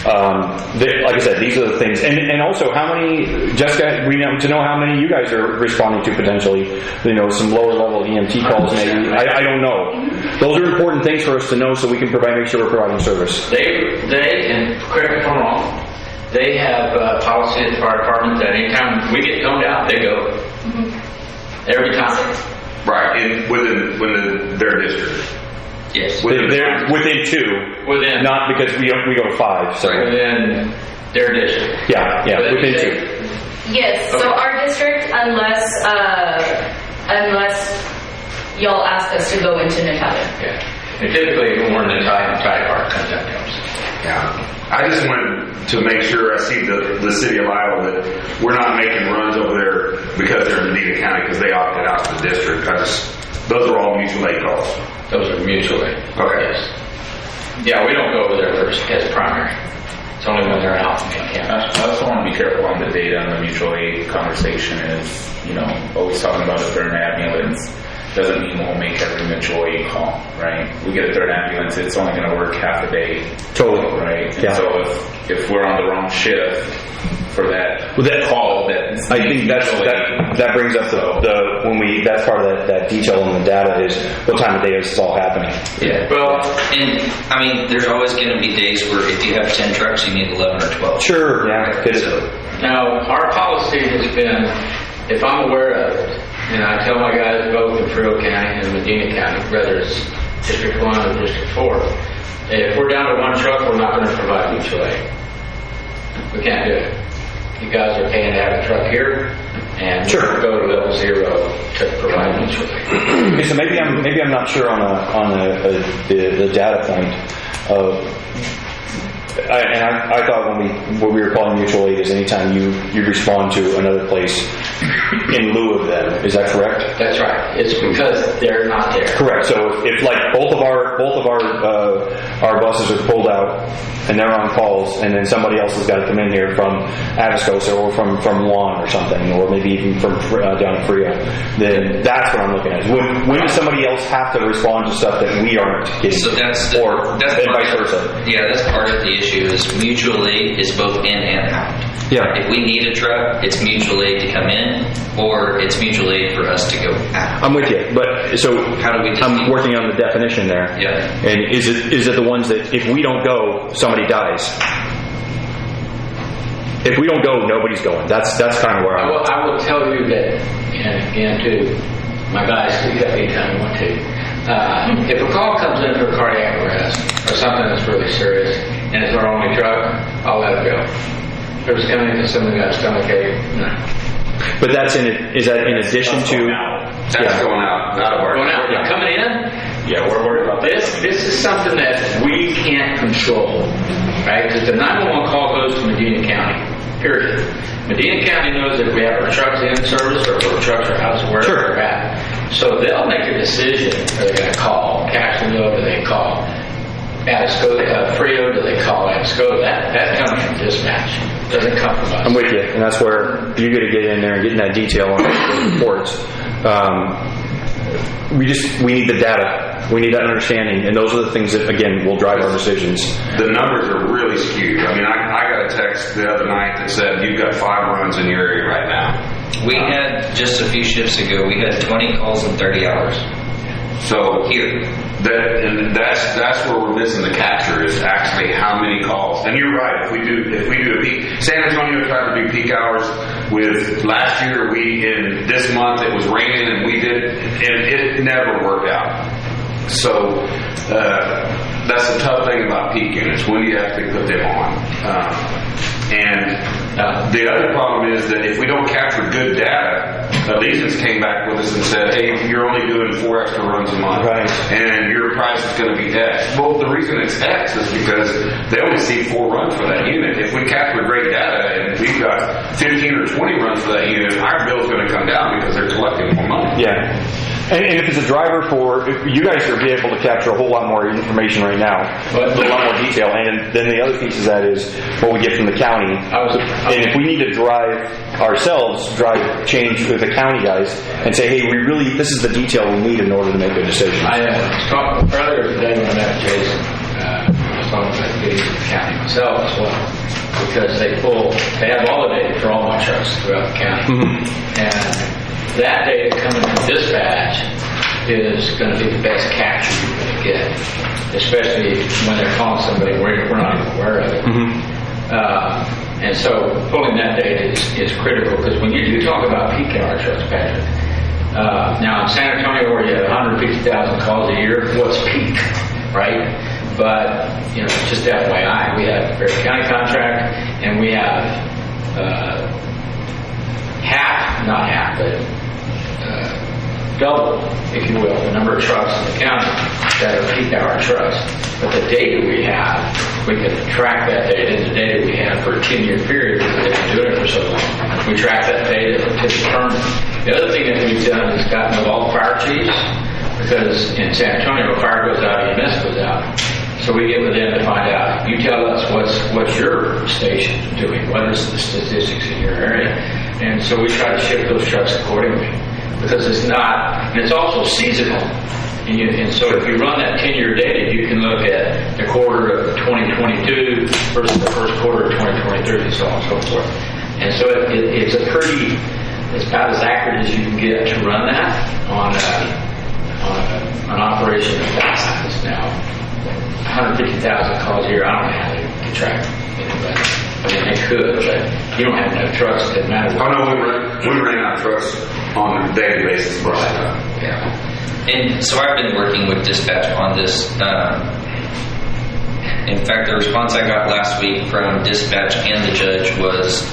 Like I said, these are the things. And also, how many, Jessica, we need to know how many you guys are responding to potentially. Some lower level EMT calls maybe. I don't know. Those are important things for us to know so we can make sure we're providing service.
They and correct me if I'm wrong, they have a policy at the fire department that anytime we get toned out, they go. Every time.
Right, within their district.
Yes.
They're within 2.
Within.
Not because we go to 5. So.
Within their district.
Within 2.
Yes, so our district, unless y'all ask us to go into Natalia.
And typically, when we're in Natalia Park comes out to us.
I just wanted to make sure I see the city of Iowa that we're not making runs over there because they're in Medina County because they opted out of the district. Those are all mutual aid calls.
Those are mutual aid. Okay. Yes. Yeah, we don't go over there as primary. It's only when they're out in campus.
I also want to be careful on the data on the mutual aid conversation is, always talking about a third ambulance doesn't mean we'll make every mutual aid call, right? We get a third ambulance, it's only going to work half a day.
Totally.
Right? And so if we're on the wrong shift for that call,
I think that brings up that's part of that detail in the data is what time of day is this all happening.
Yeah. Well, and there's always going to be days where if you have 10 trucks, you need 11 or 12.
Sure.
Now, our policy has been, if I'm aware of it, and I tell my guys both in Frio County and Medina County, whether it's District 1 or District 4, If we're down to one truck, we're not going to provide mutual aid. We can't do it. You guys are paying to have a truck here, and
Sure.
go to level 0 to provide mutual aid.
Okay, so maybe I'm not sure on the data point of. I thought when we were calling mutual aid is anytime you respond to another place in lieu of them. Is that correct?
That's right. It's because they're not there.
Correct. So if like both of our buses are pulled out and they're on calls, and then somebody else has got to come in here from Atascosa or from Juan or something, or maybe even from down in Frio, then that's what I'm looking at. When does somebody else have to respond to stuff that we aren't getting?
So that's
or
that's
and
part
vice
of-
versa.
Yeah, that's part of the issue. Is mutual aid is both in and out.
Yeah.
If we need a truck, it's mutual aid to come in, or it's mutual aid for us to go out.
I'm with you, but so
How do we
I'm
distinguish?
working on the definition there.
Yeah.
And is it the ones that if we don't go, somebody dies? If we don't go, nobody's going. That's kind of where I'm.
I will tell you that, and again, too, my guys speak up anytime you want to. If a call comes in for cardiac arrest or something that's really serious, and it's our only truck, I'll let it go. If it was coming in because somebody got a stomach ache, no.
But that's is that in addition to?
That's going out of our.
Going out,
Yeah.
coming in, yeah, we're worried about this. This is something that we can't control, right? Because the 911 call goes to Medina County, period. Medina County knows if we have our trucks in service or if our trucks are out, wherever
Sure.
they're at. So they'll make a decision. Are they going to call Jacksonville? Do they call Atascosa, Frio? Do they call Atascosa? That comes from dispatch. Doesn't come from us.
I'm with you, and that's where you got to get in there and get in that detail on the reports. We need the data. We need that understanding, and those are the things that again will drive our decisions.
The numbers are really skewed. I mean, I got a text the other night that said you've got 5 runs in your area right now.
We had just a few shifts ago. We had 20 calls in 30 hours.
So
Here.
that's where we're missing the capture is actually how many calls. And you're right. If we do a peak, San Antonio tried to do peak hours with last year. In this month it was raining and we did, and it never worked out. So that's the tough thing about peak units. When do you actually put them on? The other problem is that if we don't capture good data, Allegiance came back with us and said, hey, you're only doing 4 extra runs a month.
Right.
And your price is going to be X. Well, the reason it's X is because they only see 4 runs for that unit. If we capture great data and we've got 15 or 20 runs for that unit, our bill's going to come down because they're collecting more money.
Yeah. And if it's a driver you guys are be able to capture a whole lot more information right now, a lot more detail. And then the other piece of that is what we get from the county. And if we need to drive change with the county guys and say, hey, this is the detail we need in order to make a decision.
I talked earlier today when I met Jason. I was talking about getting to the county myself as well, because they have all the data for all my trucks throughout the county.
Mm-hmm.
And that data coming from dispatch is going to be the best capture you're going to get, especially when they're calling somebody we're not even aware of it.
Mm-hmm.
And so pulling that data is critical, because when you do talk about peak hour trucks, Patrick, now in San Antonio where you have 150,000 calls a year, what's peak, right? But, just FYI, we have a Perry County contract, and we have double, if you will, the number of trucks in the county that are peak hour trucks. But the data we have, we can track that data, and the data we have for a 10-year period, because they've been doing it for so long. We track that data to determine. The other thing that we've done is gotten with all the fire chiefs, because in San Antonio, fire goes out, EMS goes out. So we get with them to find out, you tell us what's your station doing, what is the statistics in your area. And so we try to ship those trucks accordingly, because it's also seasonal. And so if you run that 10-year data, you can look at the quarter of 2022 versus the first quarter of 2023, and so on and so forth. And so it's about as accurate as you can get to run that on an operation of that size. Now, 150,000 calls a year, I don't know how they can track anybody. I mean, they could, but you don't have enough trucks. It doesn't matter.
Oh no, we ran out of trucks on a daily basis.
Yeah. And so I've been working with dispatch on this. In fact, the response I got last week from dispatch and the judge was,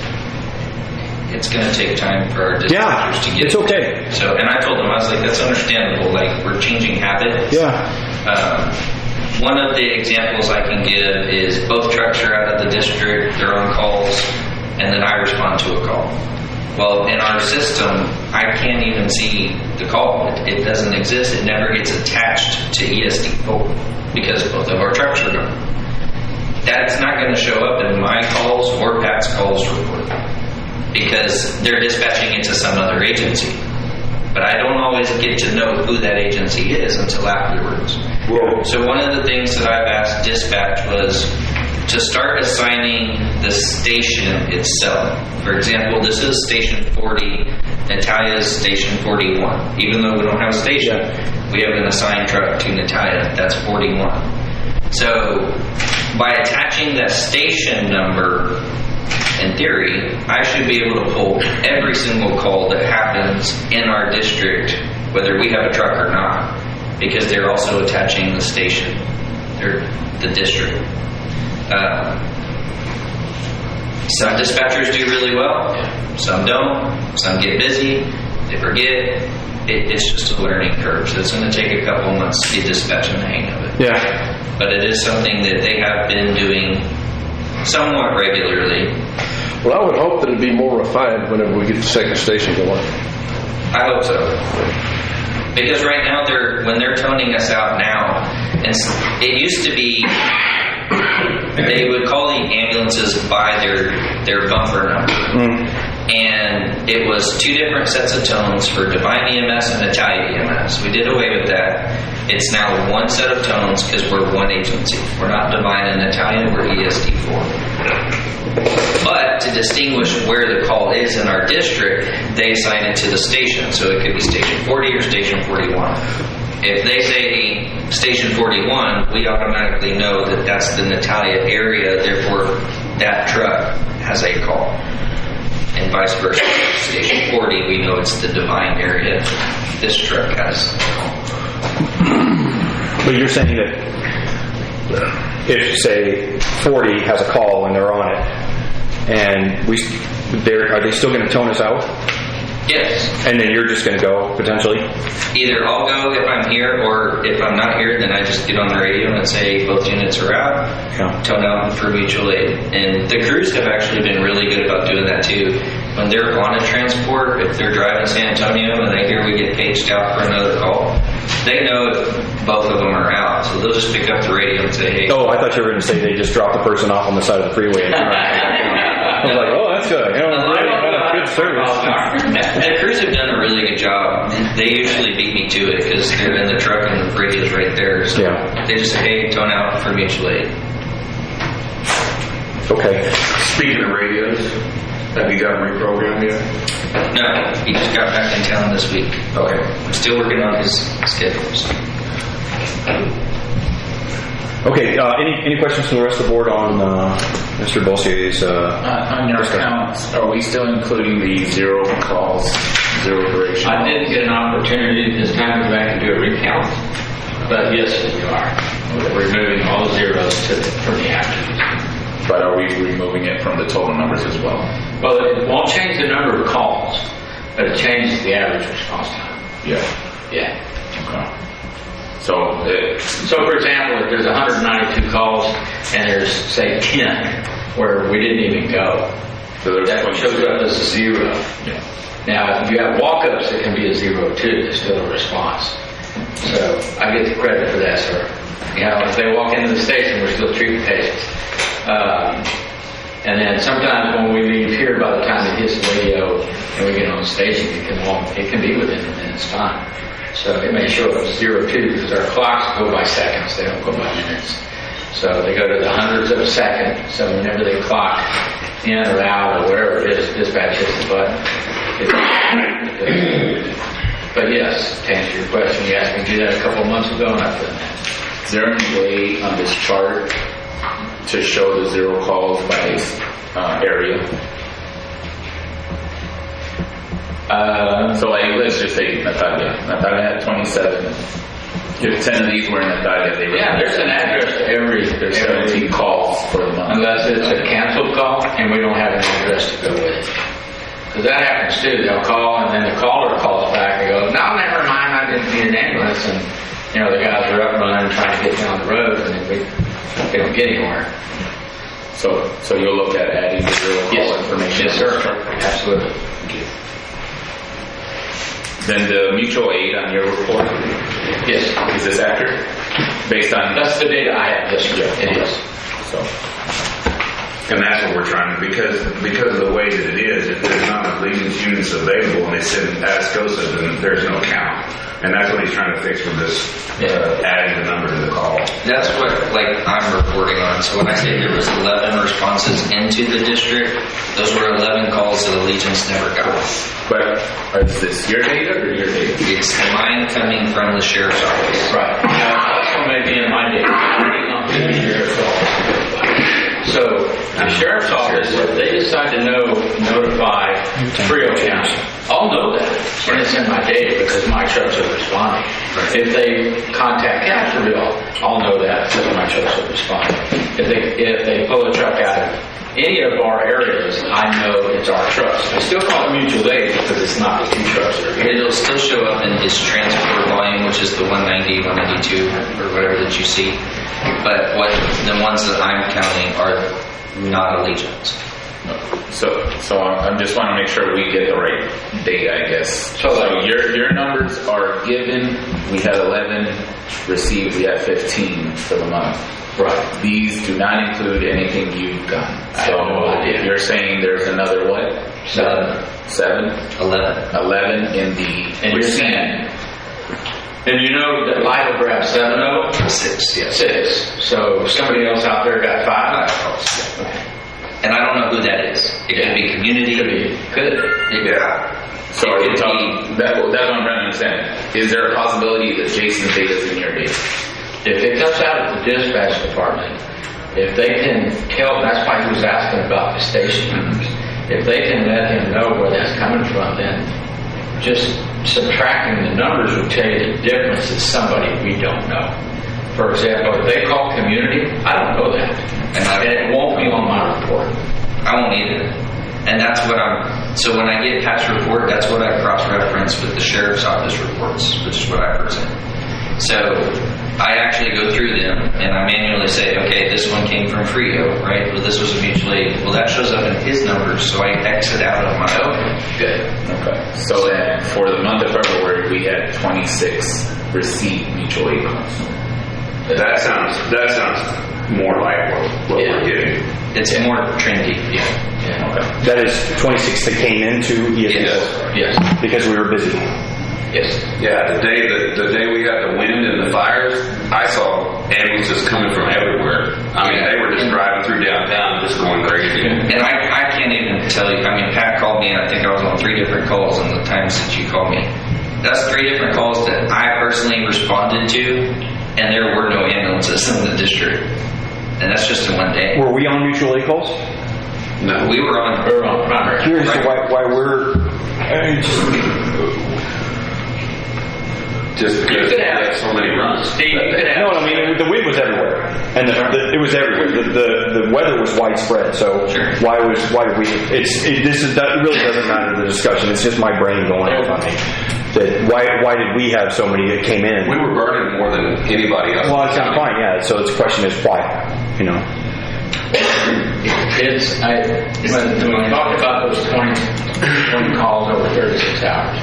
it's going to take time for our dispatchers to get.
It's okay.
So, and I told them, I was like, that's understandable. Like, we're changing habits. One of the examples I can give is both trucks are out of the district, they're on calls, and then I respond to a call. Well, in our system, I can't even see the call. It doesn't exist. It never gets attached to ESD4 because both of our trucks are gone. That's not going to show up in my calls or Pat's calls report because they're dispatching it to some other agency. But I don't always get to know who that agency is until afterwards.
Whoa.
So one of the things that I've asked dispatch was to start assigning the station itself. For example, this is station 40, Natalia's station 41. Even though we don't have a station, we have an assigned truck to Natalia, that's 41. So by attaching that station number, in theory, I should be able to pull every single call that happens in our district, whether we have a truck or not, because they're also attaching the station, or the district. Some dispatchers do really well, some don't, some get busy, they forget. It's just a learning curve, so it's going to take a couple months to get dispatching the hang of it.
Yeah.
But it is something that they have been doing somewhat regularly.
Well, I would hope that it'd be more refined whenever we get the second station going.
I hope so. Because right now, when they're toning us out now, and it used to be they would call the ambulances by their bumper number. And it was two different sets of tones for Devine EMS and Natalia EMS. We did away with that. It's now one set of tones because we're one agency. We're not Devine and Natalia, we're ESD4. But to distinguish where the call is in our district, they assign it to the station. So it could be station 40 or station 41. If they say station 41, we automatically know that that's the Natalia area, therefore that truck has a call. And vice versa. Station 40, we know it's the Devine area. This truck has a call.
But you're saying that if, say, 40 has a call and they're on it, and are they still going to tone us out?
Yes.
And then you're just going to go, potentially?
Either I'll go if I'm here, or if I'm not here, then I just get on the radio and say both units are out, tone out for mutual aid. And the crews have actually been really good about doing that too. When they're on a transport, if they're driving San Antonio and they hear we get paged out for another call, they know if both of them are out. So they'll just pick up the radio and say, hey.
Oh, I thought you were going to say they just dropped the person off on the side of the freeway. I was like, oh, that's good. Good service.
The crews have done a really good job. They usually beat me to it because they're in the truck and the radio's right there. So they just say, hey, tone out for mutual aid.
Okay.
Speaking of radios, have you got them reprogrammed yet?
No, he just got back in town this week.
Okay.
I'm still working on his schedules.
Okay, any questions from the rest of the board on Mr. Bossier's
on your accounts, are we still including the 0 calls, 0 duration?
I didn't get an opportunity this time to go back and do a recount, but yes, we are. We're removing all the zeros from the averages.
But are we removing it from the total numbers as well?
Well, it won't change the number of calls, but it changes the average response time. Yeah.
Okay. So,
for example, if there's 192 calls and there's, say, 10 where we didn't even go,
so
that shows up as a 0.
Yeah.
Now, if you have walk-ups, it can be a 0 too. It's still a response. So I get the credit for that, sir. You know, if they walk into the station, we're still treating patients. And then sometimes when we leave here, by the time it hits the radio and we get on the station, it can be within a minute's time. So it may show up as 0 too, because our clocks go by seconds, they don't go by minutes. So they go to the hundreds of a second, so whenever they clock in or out or wherever it is, dispatch hits the button. But yes, to answer your question, you asked me to do that a couple of months ago, and I've done that.
Is there any way on this chart to show the 0 calls by area? So let's just say Natalia had 27 If 10 of these were in Natalia, they were.
Yeah, there's an address to every,
There's 17 calls for the month.
unless it's a canceled call and we don't have an address to go with it. Because that happens too. They'll call and then the caller calls back and goes, no, never mind, I didn't need an ambulance. And, you know, the guys are up running trying to get down the road and then they don't get anywhere.
So you'll look at adding the real call information?
Yes, sir. Absolutely.
Then the mutual aid on your report,
Yes.
is this accurate? Based on,
That's the data I have. Yes, sir. It is.
so,
And that's what we're trying to, because of the way that it is, if there's not enough Legion's units available and they send Atascosa, then there's no count. And that's what he's trying to fix with this, adding the number to the call.
That's what, like, I'm reporting on. So when I say there was 11 responses into the district, those were 11 calls that Allegiance never got.
but is this your data or your data?
It's mine coming from the sheriff's office.
Right. Now, also maybe in my data. The sheriff's office. So the sheriff's office, if they decide to notify Frio County, I'll know that when it's in my data because my trucks are responding. If they contact Castroville, I'll know that because my trucks are responding. If they pull a truck out of any of our areas, I know it's our trucks. I still call it mutual aid because it's not the two trucks that are here.
It'll still show up in his transport volume, which is the 190, 192, or whatever that you see. But the ones that I'm counting are not Allegiance.
So I just want to make sure we get the right data, I guess. So your numbers are given. We had 11 received. We had 15 for the month.
Right.
These do not include anything you've done. So if you're saying there's another what? 7? 11 in the
And you're saying, and you know that Lytle grabbed 7 of them?
6, yes.
6. So somebody else out there got 5? Okay.
And I don't know who that is. It could be community.
Could.
Yeah.
So are you talking, that's what I'm trying to understand. Is there a possibility that Jason's data is in your data?
If it comes out of the dispatch department, if they can tell, that's why he was asking about the station numbers. If they can let him know where that's coming from, then just subtracting the numbers will tell you the difference is somebody we don't know. For example, if they call community, I don't know that. And it won't be on my report.
I won't either. And that's what so when I get Pat's report, that's what I cross-reference with the sheriff's office reports, which is what I present. So I actually go through them and I manually say, okay, this one came from Frio, right? Well, this was a mutual aid. Well, that shows up in his numbers, so I exit out of my own.
Good.
Okay. So then for the month of February, we had 26 received mutual aid calls.
That sounds more like what we're getting.
It's more trendy.
Yeah.
Okay.
That is 26 that came into ESD4
Yes.
because we were busy.
Yes.
Yeah, the day we got the wind and the fires, I saw ambulances coming from everywhere. I mean, they were just driving through downtown, just going crazy.
And I can't even tell you. I mean, Pat called me, and I think I was on 3 different calls in the times that you called me. That's 3 different calls that I personally responded to, and there were no ambulances in the district. And that's just in one day.
Were we on mutual aid calls?
No,
We were on primary.
Curious to why we're.
just because
You could
they
have-
had so many runs.
Steve, you could have.
No, I mean the wind was everywhere, and it was everywhere. The weather was widespread. So
Sure.
why did we? That really doesn't matter to the discussion. It's just my brain going off on me. That why did we have so many that came in?
We were burning more than anybody else.
Well, it's not fine, yeah. So the question is why? You know.
When we talked about those 20 calls over 36 hours,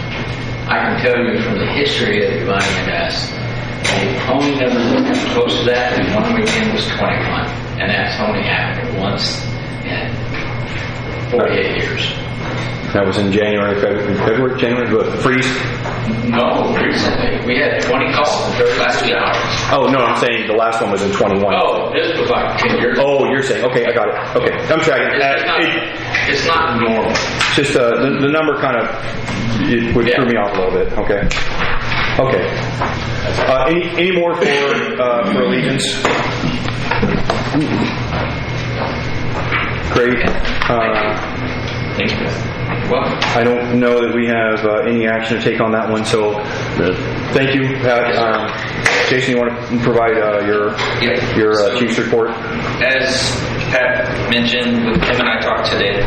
I can tell you from the history of Devine and us, the only number that was close to that in one weekend was 21. And that's only happened once in 48 years.
That was in January, January, what, freeze?
No, recently. We had 20 calls in 36 hours.
Oh, no, I'm saying the last one was in 21.
Oh, this was like 10 years ago.
Oh, you're saying, okay, I got it. Okay, I'm tracking.
It's not normal.
Just the number kind of threw me off a little bit. Okay. Any more for Allegiance? Great.
Thank you. Well,
I don't know that we have any action to take on that one, so thank you, Pat. Jason, you want to provide your
So-
chief's report?
As Pat mentioned, with him and I talked today,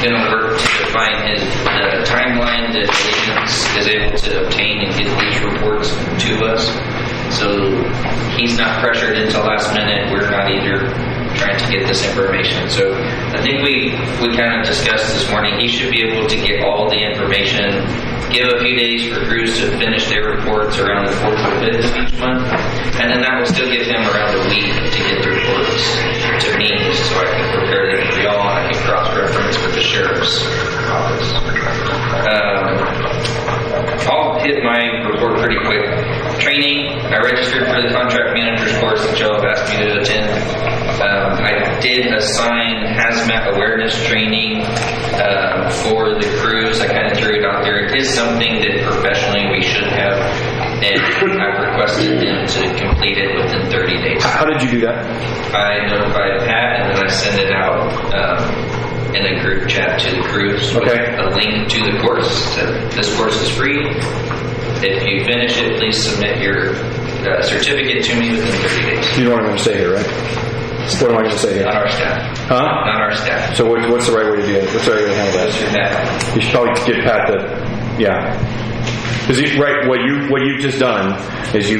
going to work to define the timeline that Allegiance is able to obtain and get these reports to us. So he's not pressured until last minute. We're not either trying to get this information. So I think we kind of discussed this morning, he should be able to get all the information, give a few days for crews to finish their reports around the 4th or 5th of each month, and then that will still give him around a week to get the reports to me so I can prepare them for y'all and I can cross-reference with the sheriff's office. I'll hit my report pretty quick. Training, I registered for the contract manager's course that y'all have asked me to attend. I did assign hazmat awareness training for the crews. I kind of threw it out there. It is something that professionally we should have, and I've requested them to complete it within 30 days.
How did you do that?
I notified Pat, and then I sent it out in a group chat to the crews with a link to the course. Said, this course is free. If you finish it, please submit your certificate to me within 30 days.
You know what I'm going to say here, right? What am I going to say here?
Not our staff.
Huh?
Not our staff.
So what's the right way to do it? What's the right way to handle that?
Mr. Pat.
You should probably get Pat to, because what you've just done is you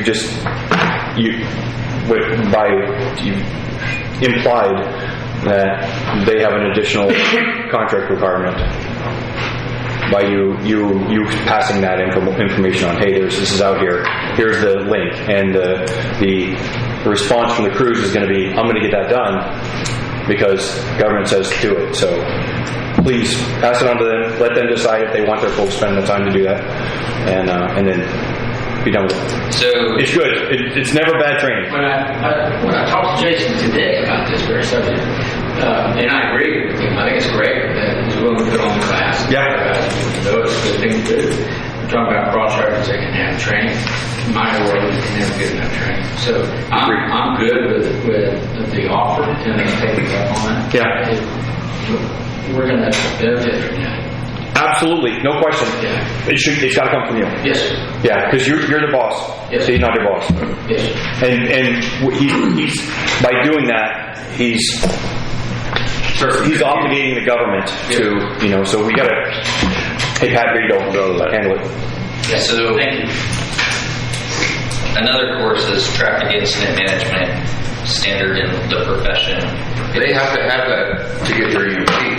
implied that they have an additional contract requirement by you passing that information on. Hey, this is out here. Here's the link, and the response from the crews is going to be, I'm going to get that done because government says do it. So please pass it on to them. Let them decide if they want their folks spend the time to do that, and then be done with it.
So
It's good. It's never bad training.
When I talked to Jason today about this very subject, and I agree with him, I think it's great that he's willing to put on the class.
Yeah.
It's a good thing to do. We're talking about cross-reference, they can have training. In my world, you can never get enough training. So I'm good with the offer and taking up on it.
Yeah.
We're going to benefit from that.
Absolutely, no question.
Yeah.
It's got to come from you.
Yes.
Yeah, because you're the boss.
Yes.
He's not your boss.
Yes.
And he's by doing that, he's obligating the government to, so we got to, hey Pat, here you go, handle it.
Yeah, so
Thank you.
Another course is traffic incident management, standard in the profession.
They have to have that to get their EMT.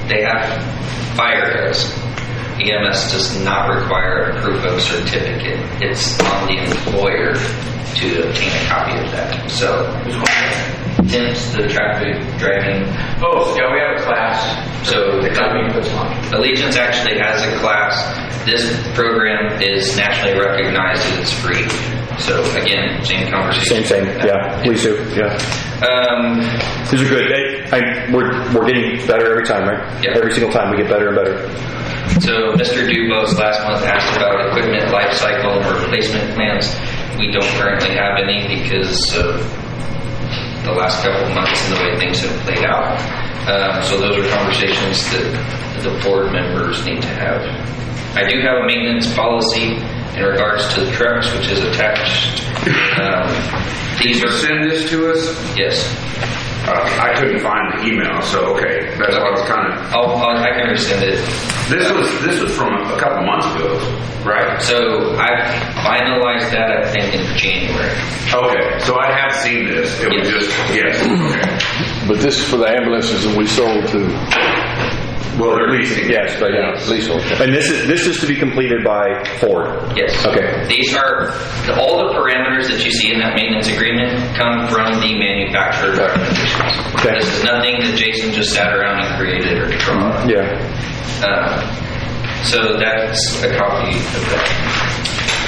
They have fire does. EMS does not require a proof of certificate. It's on the employer to obtain a copy of that. So, TIMS, the traffic driving.
Oh, yeah, we have a class.
So,
The company puts on.
Allegiance actually has a class. This program is nationally recognized and it's free. So, again, same conversation.
Same, yeah, please do, yeah. These are good. We're getting better every time, right?
Yeah.
Every single time we get better and better.
So Mr. Dubos last month asked about equipment life cycle and replacement plans. We don't currently have any because of the last couple of months and the way things have played out. So those are conversations that the board members need to have. I do have a maintenance policy in regards to the trucks, which is attached. These are
Send this to us?
yes.
I couldn't find the email, so okay. That's why I was kind of.
I can resend it.
This was from a couple months ago, right?
So I finalized that I think in January.
Okay, so I have seen this. It was just yes. Okay.
But this is for the ambulances that we sold to.
Well, they're leasing.
Yes, but
Leasehold.
And this is to be completed by Ford.
Yes.
Okay.
These are all the parameters that you see in that maintenance agreement come from the manufacturer's recommendations.
Okay.
This is nothing that Jason just sat around and created or drawn.
Yeah.
So that's a copy of that.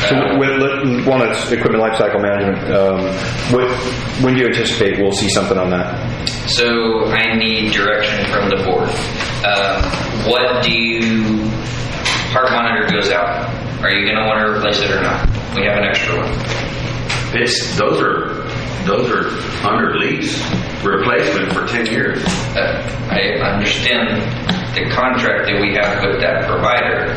So with one is equipment lifecycle management. When do you anticipate we'll see something on that?
So I need direction from the board. What do you... Heart monitor goes out. Are you going to want to replace it or not? We have an extra one.
Those are under lease replacement for 10 years.
I understand the contract that we have with that provider,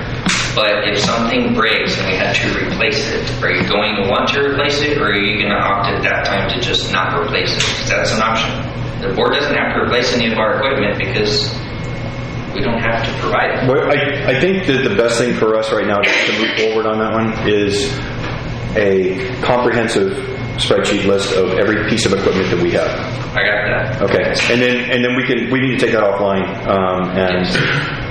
But if something breaks and we had to replace it, are you going to want to replace it, or are you going to opt at that time to just not replace it? Because that's an option. The board doesn't have to replace any of our equipment because we don't have to provide it.
Well, I think that the best thing for us right now to move forward on that one is a comprehensive spreadsheet list of every piece of equipment that we have.
I got that.
Okay, and then we need to take that offline,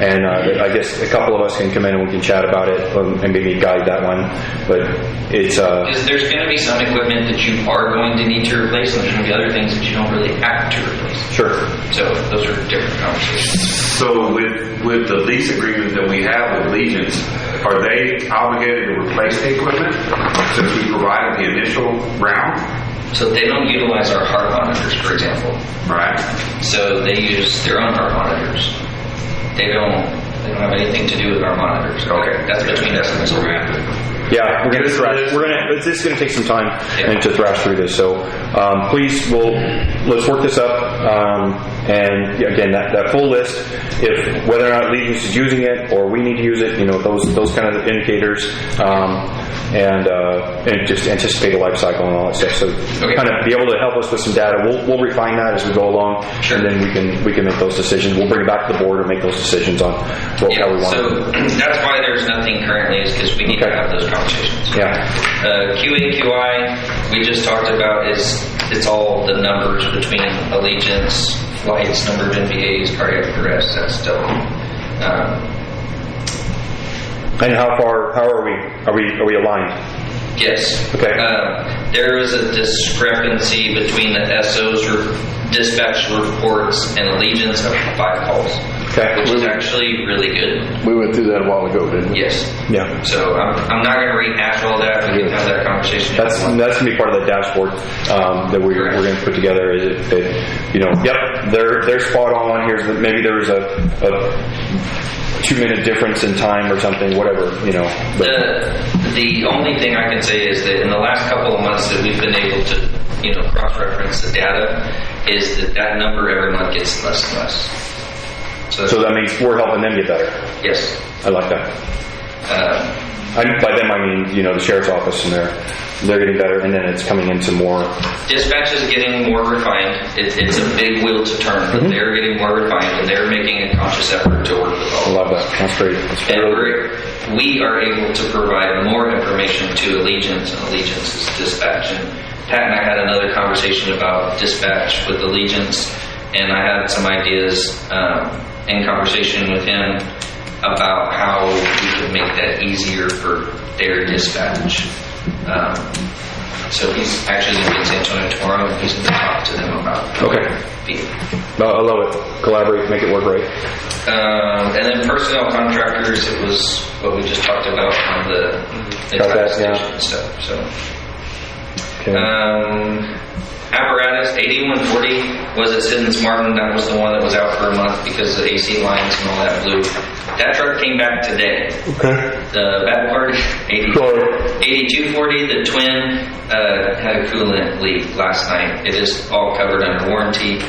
and I guess a couple of us can come in and we can chat about it and maybe guide that one. But it's
Because there's going to be some equipment that you are going to need to replace, and there's going to be other things that you don't really have to replace.
sure.
So those are different conversations.
So with the lease agreement that we have with Legions, are they obligated to replace the equipment since we provided the initial round?
So they don't utilize our heart monitors, for example.
Right.
So they use their own heart monitors. They don't have anything to do with our monitors.
Okay.
That's between us and the school.
Yeah, we're gonna thrash. It's gonna take some time and to thrash through this. So please, let's work this up. And again, that full list. If whether or not Legion's is using it or we need to use it, those kind of indicators, and just anticipate a life cycle and all that stuff. So kind of be able to help us with some data. We'll refine that as we go along, and then we can make those decisions. We'll bring it back to the board and make those decisions on how we want.
So that's why there's nothing currently, is because we need to have those conversations.
Yeah.
QA/QI we just talked about it's all the numbers between allegiance, flights, number of NVAs, cardiac arrest. That's still.
And how are we? Are we aligned?
Yes.
Okay.
There is a discrepancy between the SO's dispatch reports and allegiance of 5 calls.
Okay.
Which is actually really good.
We went through that a while ago, didn't we?
Yes.
Yeah.
So I'm not going to rehash all that. We can have that conversation.
That's gonna be part of the dashboard that we're going to put together. Is yep, they're spot on. Maybe there was a 2-minute difference in time or something, whatever,
The only thing I can say is that in the last couple of months that we've been able to, cross-reference the data, is that number every month gets less and less.
So that means we're helping them get better.
Yes.
I like that. By them, I mean, the sheriff's office, and they're getting better, and then it's coming into more.
Dispatch is getting more refined. It's a big wheel to turn, but they're getting more refined, and they're making a conscious effort to work with all.
I love that. That's great.
And we are able to provide more information to Allegiance and Allegiance's dispatch. And Pat and I had another conversation about dispatch with Allegiance, and I had some ideas in conversation with him about how we could make that easier for their dispatch. So he's actually going to be in San Antonio tomorrow, and he's going to talk to them about
I love it. Collaborate, make it work right.
And then personnel contractors, it was what we just talked about on the station and stuff. So, apparatus 8140 was at Siddons Martin. That was the one that was out for a month because the AC lines and all that blew. That truck came back today.
Okay.
The bad part, 8240, the twin, had a coolant leak last night. It is all covered under warranty.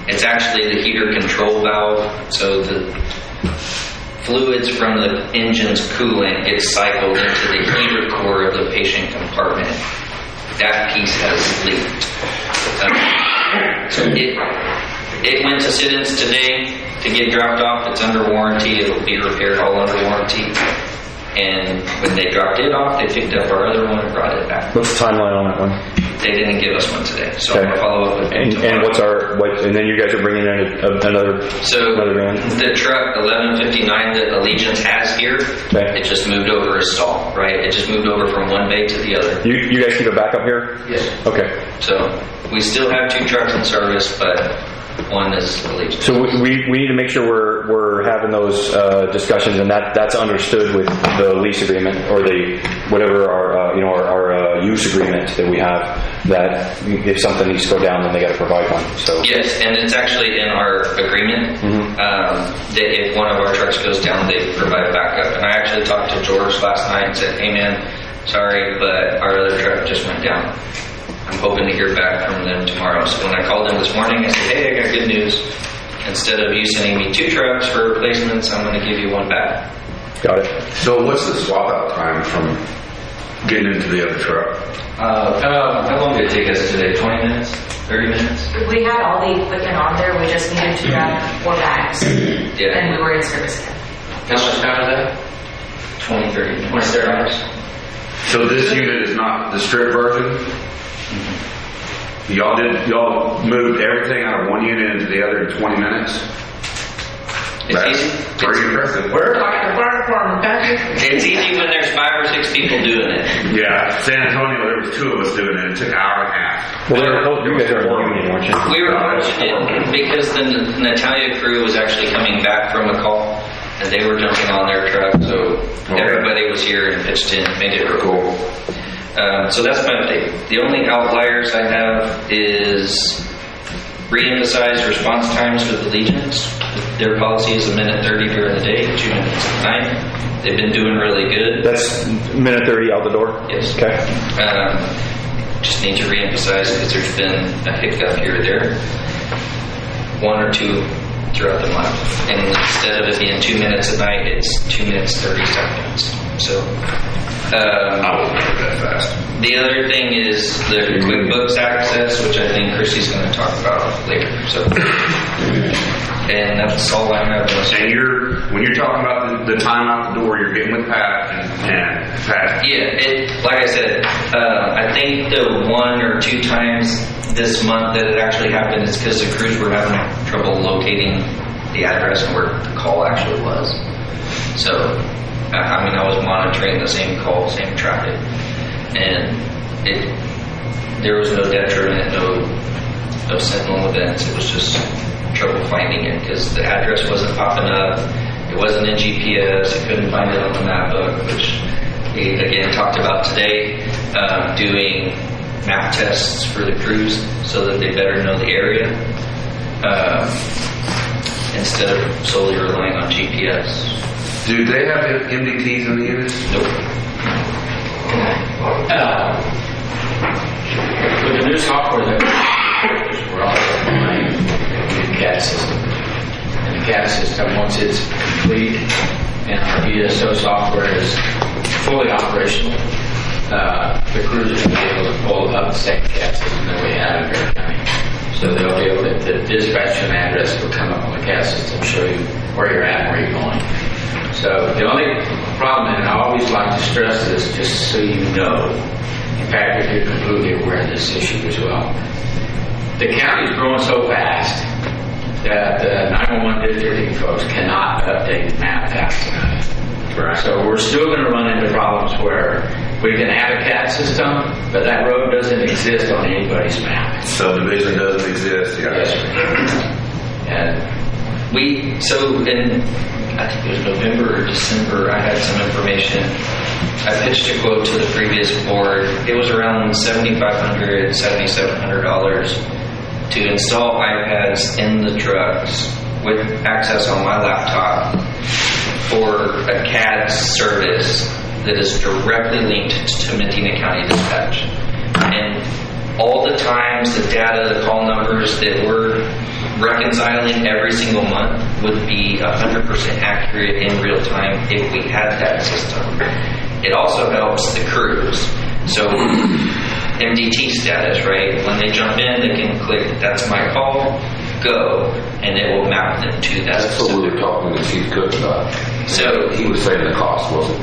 It's actually the heater control valve, so the fluids from the engine's coolant get cycled into the heater core of the patient compartment. That piece has leaked. So it went to Siddons today to get dropped off. It's under warranty. It'll be repaired all under warranty. And when they dropped it off, they picked up our other one and brought it back.
What's the timeline on that one?
They didn't give us one today, so I'm gonna follow up with them tomorrow.
And then you guys are bringing in another van?
The truck 1159 that Allegiance has here, it just moved over a stall, right? It just moved over from one bay to the other.
You guys keep it back up here?
Yes.
Okay.
So we still have 2 trucks in service, but one is Allegiance.
So we need to make sure we're having those discussions, and that's understood with the lease agreement or the whatever our use agreement that we have. That if something needs to go down, then they got to provide one. So
yes, and it's actually in our agreement that if one of our trucks goes down, they provide backup. And I actually talked to George last night and said, "Hey man, sorry, but our other truck just went down. I'm hoping to hear back from them tomorrow." So when I called them this morning, I said, "Hey, I got good news. Instead of you sending me 2 trucks for replacements, I'm going to give you 1 back."
Got it.
So what's the swap out time from getting into the other truck?
How long did it take us today? 20 minutes? 30 minutes?
We had all the equipment on there, we just needed to grab 4 bags,
Yeah.
and we were in service again.
How much time is that?
20, 30 minutes.
20, 30 minutes.
So this unit is not the strip version? Y'all moved everything out of one unit into the other in 20 minutes?
It's easy.
Pretty impressive.
We're like the fire department, Patrick.
It's easy when there's 5 or 6 people doing it.
Yeah, San Antonio, there was 2 of us doing it. It took an hour and a half.
Well, you guys are in the union, aren't you?
We were fortunate because the Natalia crew was actually coming back from a call, and they were jumping on their truck, so everybody was here and pitched in, made it cool. So that's my update. The only outliers I have is re-emphasize response times for the Legions. Their policy is 1 minute 30 during the day, 2 minutes at night. They've been doing really good.
That's minute 30 out the door?
Yes.
Okay.
Just need to re-emphasize because there's been a hiccup here or there. 1 or 2 throughout the month. And instead of it being 2 minutes at night, it's 2 minutes 30 seconds. So
I won't make it that fast.
the other thing is the QuickBooks access, which I think Chrissy's going to talk about later. So, and that's all I have.
And when you're talking about the time out the door, you're getting with Pat and Pat.
Yeah, like I said, I think the 1 or 2 times this month that it actually happened is because the crews were having trouble locating the address and where the call actually was. So, I mean, I was monitoring the same call, same traffic, and there was no detriment, no sentinel events. It was just trouble finding it because the address wasn't popping up. It wasn't in GPS. I couldn't find it on the map book, which we again talked about today, doing map tests for the crews so that they better know the area instead of solely relying on GPS.
Do they have MDTs in the units?
Nope.
With the new software that we're also running the CAD system. And the CAD system, once it's complete and our ESO software is fully operational, the crews will be able to pull up the same CAD system that we have in Bear County. So they'll be able to, the dispatch and address will come up on the CAD system, show you where you're at and where you're going. So the only problem, and I always like to stress this just so you know, in fact, if you're completely aware of this issue as well, the county is growing so fast that the 911 districting folks cannot update the map fast enough.
Right.
So we're still going to run into problems where we can have a CAD system, but that road doesn't exist on anybody's map.
Subdivision doesn't exist. Yeah.
Yes, and
I think it was November or December, I had some information. I pitched a quote to the previous board. It was around $7,500, $7,700 to install iPads in the trucks with access on my laptop for a CAD service that is directly linked to Medina County Dispatch. And all the times, the data, the call numbers that we're reconciling every single month would be 100% accurate in real time if we had that system. It also helps the crews. So MDT status, right? When they jump in, they can click, that's my call, go, and it will map them to that.
That's what we were talking to Chief Cook about.
So
He was saying the cost wasn't.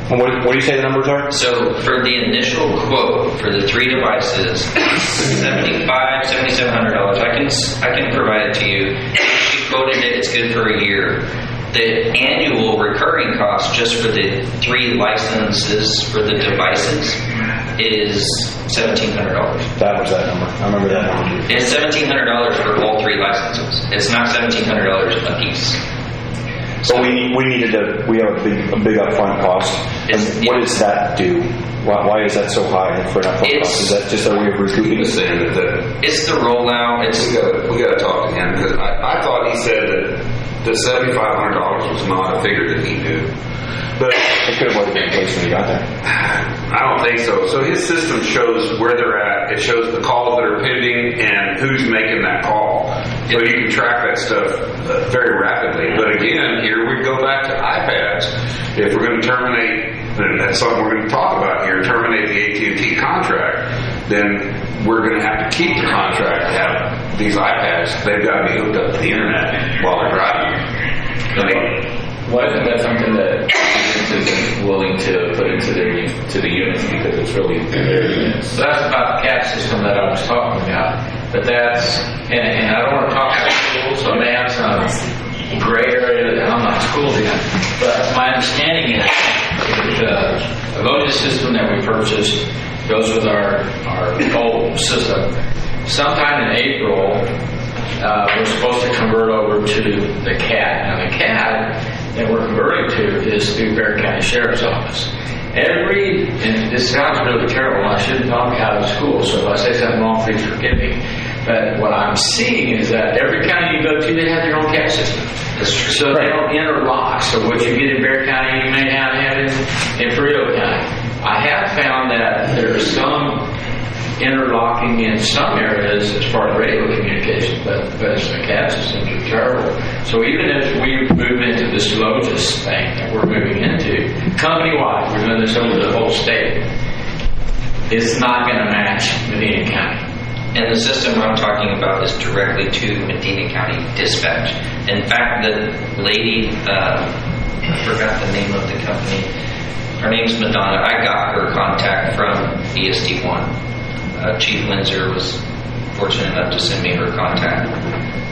And what do you say the numbers are?
So for the initial quote for the 3 devices, $7,500, $7,700. I can provide it to you. She quoted it. It's good for a year. The annual recurring cost just for the 3 licenses for the devices is $1,700.
That was that number. I remember that number.
It's $1,700 for all 3 licenses. It's not $1,700 a piece.
So we have a big upfront cost. And what does that do? Why is that so high for an upfront cost? Is that just a way of recouping?
He was saying that
It's the rollout.
we got to talk to him because I thought he said that the $7,500 was not a figure that he knew. But
It could have already been in place when you got there.
I don't think so. So his system shows where they're at. It shows the calls that are pending and who's making that call. So you can track that stuff very rapidly. But again, here we go back to iPads. If we're going to terminate, and that's something we're going to talk about here, terminate the AT&T contract, then we're going to have to keep the contract to have these iPads. They've got to be hooked up to the internet while they're driving.
What if that's something that isn't willing to put into the units because it's really their units?
So that's about the CAD system that I was talking about. But that's, and I don't want to talk about schools, so I may have some gray area that I'm not schooled in. But my understanding is the voting system that we purchased goes with our old system. Sometime in April, we're supposed to convert over to the CAD. Now the CAD that we're converting to is through Bear County Sheriff's Office. And this sounds really terrible, I shouldn't talk out of school, so if I say something wrong, please forgive me. But what I'm seeing is that every county you go to, they have their own CAD system. So they don't interlock. So what you get in Bear County, you may not have in Frio County. I have found that there's some interlocking in some areas as far as radio communication, but the CAD systems are terrible. So even if we move into this LOGIS thing that we're moving into, company-wide, we're doing this over the whole state, it's not going to match Medina County.
And the system I'm talking about is directly to Medina County Dispatch. In fact, the lady, I forgot the name of the company. Her name's Madonna. I got her contact from ESD4. Chief Windsor was fortunate enough to send me her contact.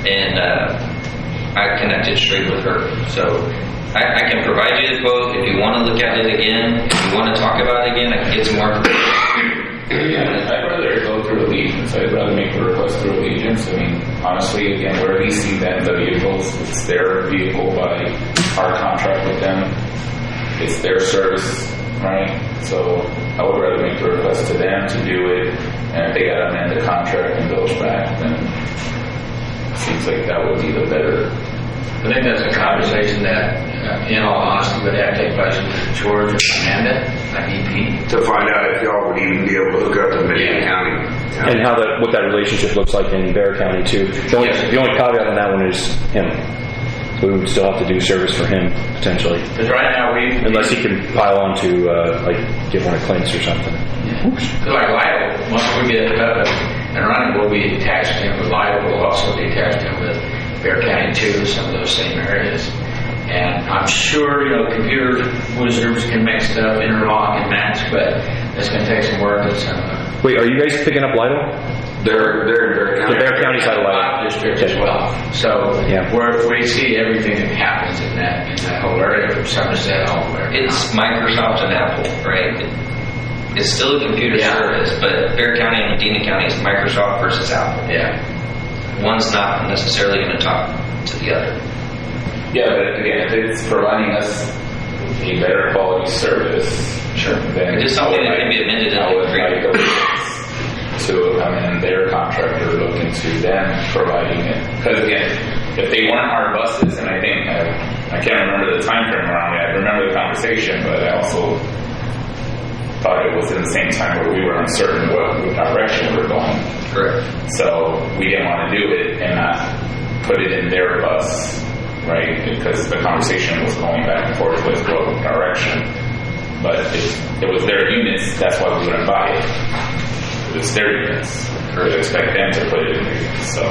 And I connected straight with her. So I can provide you the quote if you want to look at it again. If you want to talk about it again, I can get some more information.
Yeah, I'd rather go through Allegiance. I'd rather make the request through Allegiance. I mean, honestly, again, we're leasing them the vehicles. It's their vehicle by our contract with them. It's their service, right? So I would rather make the request to them to do it. And if they got to amend the contract and goes back, then it seems like that would be the better.
I think that's a conversation that, in all honesty, would have to take place with George or Amanda, an EP.
To find out if y'all would even be able to hook up to Medina County.
And what that relationship looks like in Bear County too. The only caveat on that one is him. We would still have to do service for him potentially.
Because right now
unless he can pile on to get one of Clint's or something.
Like Lidle, once we get it up and running, we'll be attached to him with Lidle. We'll also be attached to him with Bear County too, some of those same areas. And I'm sure, computer wizards can make stuff interlock and match, but it's going to take some work.
Wait, are you guys picking up Lidle?
They're in Bear County.
The Bear County side of Lidle
district as well. So we see everything that happens in that whole area from Somerset all the way.
It's Microsoft and Apple, right? It's still a computer service, but Bear County and Medina County is Microsoft versus Apple.
Yeah.
One's not necessarily going to talk to the other.
Yeah, but again, if it's providing us a better quality service,
sure.
Then
it's something that can be amended in the agreement.
To come in, their contractor look into them providing it. Because again, if they weren't our buses, and I think I can't remember the time frame around it. I remember the conversation, but I also thought it was in the same time where we were uncertain what direction we're going.
Correct.
So we didn't want to do it and not put it in their bus, right? Because the conversation was going back and forth with what direction. But it was their units, that's why we wouldn't buy it. It's their units. We would expect them to put it in their units. So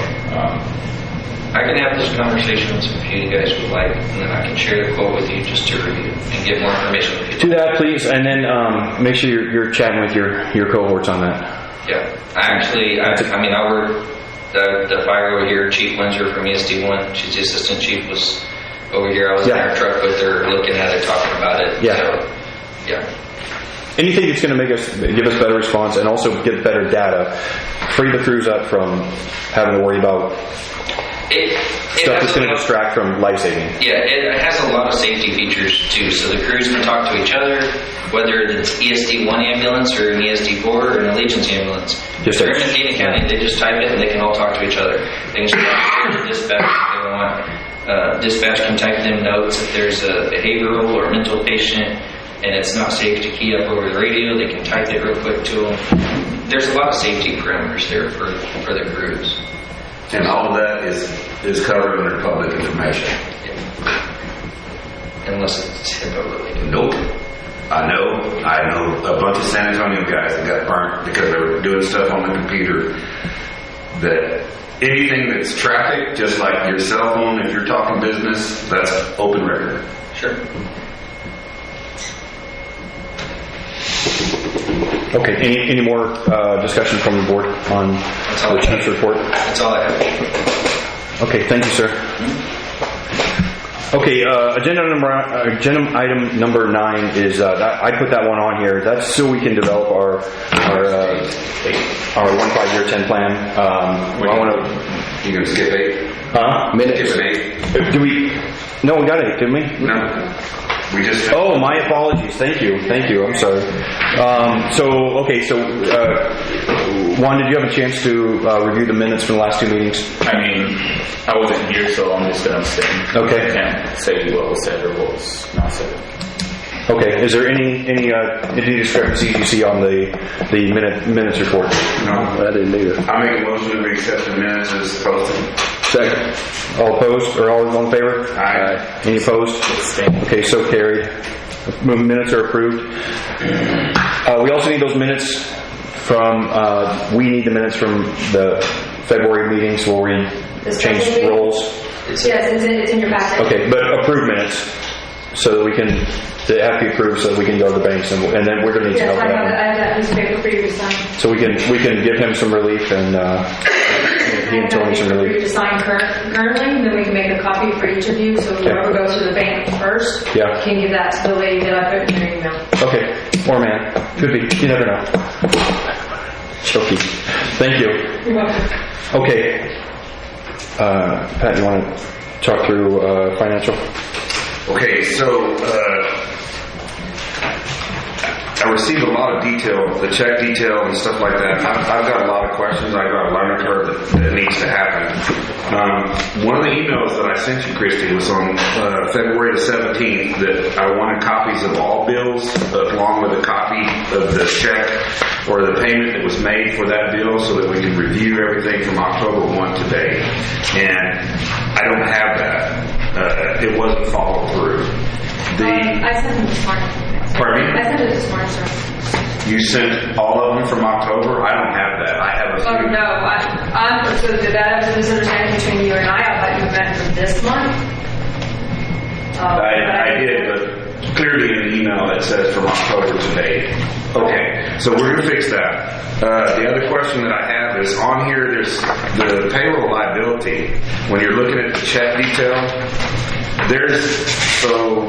I can have those conversations if you guys would like, and then I can share the quote with you just to review and get more information with you.
Do that, please, and then make sure you're chatting with your cohorts on that.
Yeah, I work the fire over here. Chief Windsor from ESD1, she's the assistant chief, was over here. I was in our truck with her, looking at it, talking about it.
Yeah.
So, yeah.
Anything that's going to give us better response and also get better data, free the crews up from having to worry about stuff that's going to distract from life-saving.
Yeah, it has a lot of safety features too. So the crews can talk to each other, whether it's ESD1 ambulance or an ESD4 or an Allegiance ambulance. If they're in Medina County, they just type it and they can all talk to each other. They can talk to dispatch if they want. Dispatch can type them notes if there's a behavioral or mental patient and it's not safe to key up over the radio. They can type it real quick to them. There's a lot of safety parameters there for the crews.
And all of that is covered under public information.
Unless it's HIPAA related.
Nope. I know a bunch of San Antonio guys that got burnt because they were doing stuff on the computer that anything that's traffic, just like your cell phone, if you're talking business, that's open record.
Sure.
Okay, any more discussion from the board on the chief's report?
That's all I have.
Okay, thank you, sir. Okay, agenda item number 9 is I put that one on here. That's so we can develop our 1 5-year 10 plan. I want to.
You gonna skip 8?
Huh?
Skip an 8?
Do we? No, we got 8, didn't we?
No. We just.
Oh, my apologies. Thank you. I'm sorry. Juan, did you have a chance to review the minutes from the last 2 meetings?
I mean, I wasn't here, so I'm just going to abstain.
Okay.
I can't say what was said or what was not said.
Okay. Is there any discrepancies you see on the minutes report?
No.
I didn't either.
I make a motion to accept the minutes as posted.
Second. All opposed or all in favor?
Aye.
Any opposed? Okay, so carried. Minutes are approved. We also need those minutes from. We need the minutes from the February meetings where we changed roles.
Yes, it's in your packet.
Okay, but approved minutes so that we can. They have to be approved so that we can go to the banks and then we're going to need to
Yes,
help
I
that one.
have that piece of paper for you to sign.
So we can give him some relief and he and Tony some
For you
relief.
to sign currently, and then we can make a copy for each of you, so whoever goes to the bank first
Yeah.
can give that to the lady that I put in your email.
Okay, or man, could be. You never know. Choky. Thank you.
You're welcome.
Okay, Pat, you want to talk through financial?
Okay, so I received a lot of detail, the check detail and stuff like that. I've got a lot of questions. I've got a learning curve that needs to happen. One of the emails that I sent you, Christy, was on February the 17th that I wanted copies of all bills along with a copy of the check or the payment that was made for that bill so that we can review everything from October 1 to date. And I don't have that. It wasn't followed through.
I sent them this morning.
Pardon me?
I sent it this morning, sir.
You sent all of them from October? I don't have that. I have a
Oh,
few.
no, so that was a misunderstanding between you and I thought you meant for this month.
I did, but clearly in the email it says from October to date. Okay, so we're going to fix that. The other question that I have is on here, there's the payroll liability. When you're looking at the check detail, so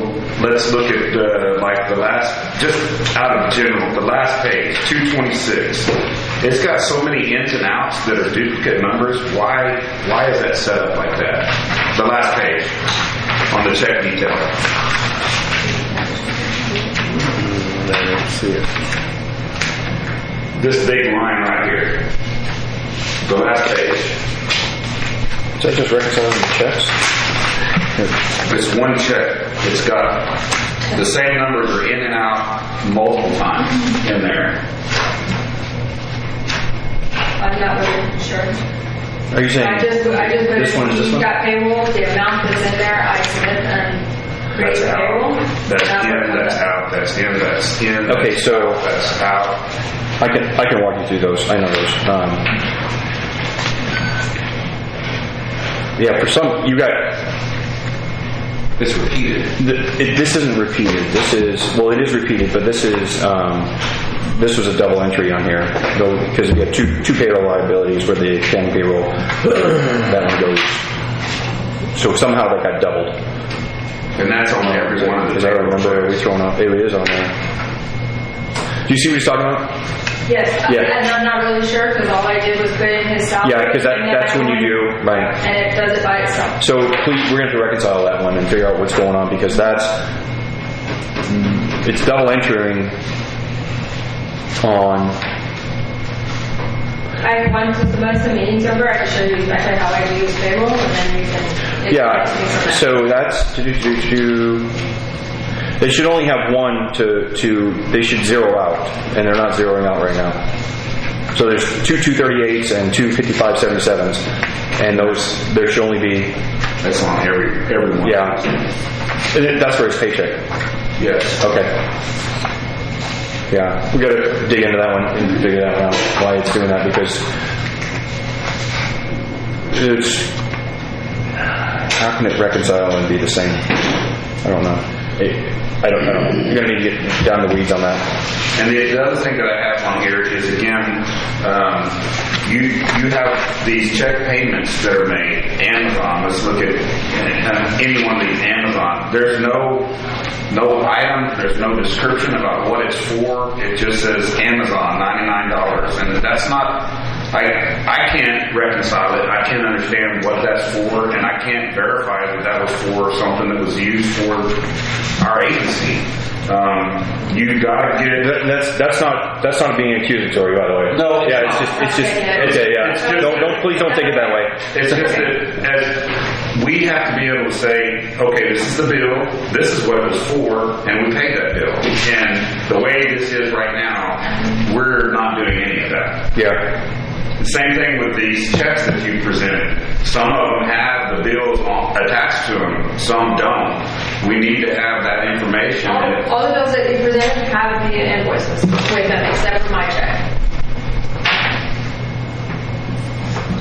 let's look at like the last, just out of general, the last page, 226. It's got so many ins and outs that are duplicate numbers. Why is that set up like that? The last page on the check detail.
Let's see it.
This big line right here. The last page.
Is that just reconciling the checks?
It's one check. It's got the same numbers are in and out multiple times in there.
I'm not really sure.
Are you saying
I just put
this one is this
you
one?
got payroll, the amount that's in there, I submit and create
That's
the payroll.
out. That's in, that's out, that's in, that's in.
Okay,
that's
so-
out, that's out.
I can walk you through those. I know those. Yeah, for some you got.
It's repeated.
This isn't repeated. This is it is repeated, but this is this was a double entry on here because we have two payroll liabilities where the county payroll that one goes. So somehow that got doubled.
And that's on every one of the
Because I remember we
tables.
thrown up. It is on there. Do you see what he's talking about?
Yes,
Yeah.
and I'm not really sure because all I did was put in his salary.
Yeah, because that's when you do right.
And it does it by itself.
So please, we're going to have to reconcile that one and figure out what's going on because it's double entering on.
Once the most of the meeting's over, I can show you exactly how I do payroll, and then you can.
Yeah. So that's they should only have one to. They should zero out, and they're not zeroing out right now. So there's two 238s and two 5577s, and there should only be,
That's on everyone.
yeah. And that's for his paycheck.
Yes.
Okay. Yeah, we gotta dig into that one and figure that one out, why it's doing that, because how can it reconcile and be the same? I don't know. I don't know. You're gonna need to get down the weeds on that.
And the other thing that I have on here is, again, you have these check payments that are made. Amazon, let's look at any one of these Amazon. There's no item, there's no description about what it's for. It just says Amazon, $99. And that's not, I can't reconcile it. I can't understand what that's for, and I can't verify that was for something that was used for our agency. You gotta get
That's not being accusatory, by the way.
No.
Yeah, it's just okay. Yeah. Please don't take it that way.
It's just that as we have to be able to say, okay, this is the bill, this is what it was for, and we paid that bill. And the way this is right now, we're not doing any of that.
Yeah.
Same thing with these checks that you presented. Some of them have the bills attached to them, some don't. We need to have that information.
All the bills that you presented have the invoices with them, except for my check,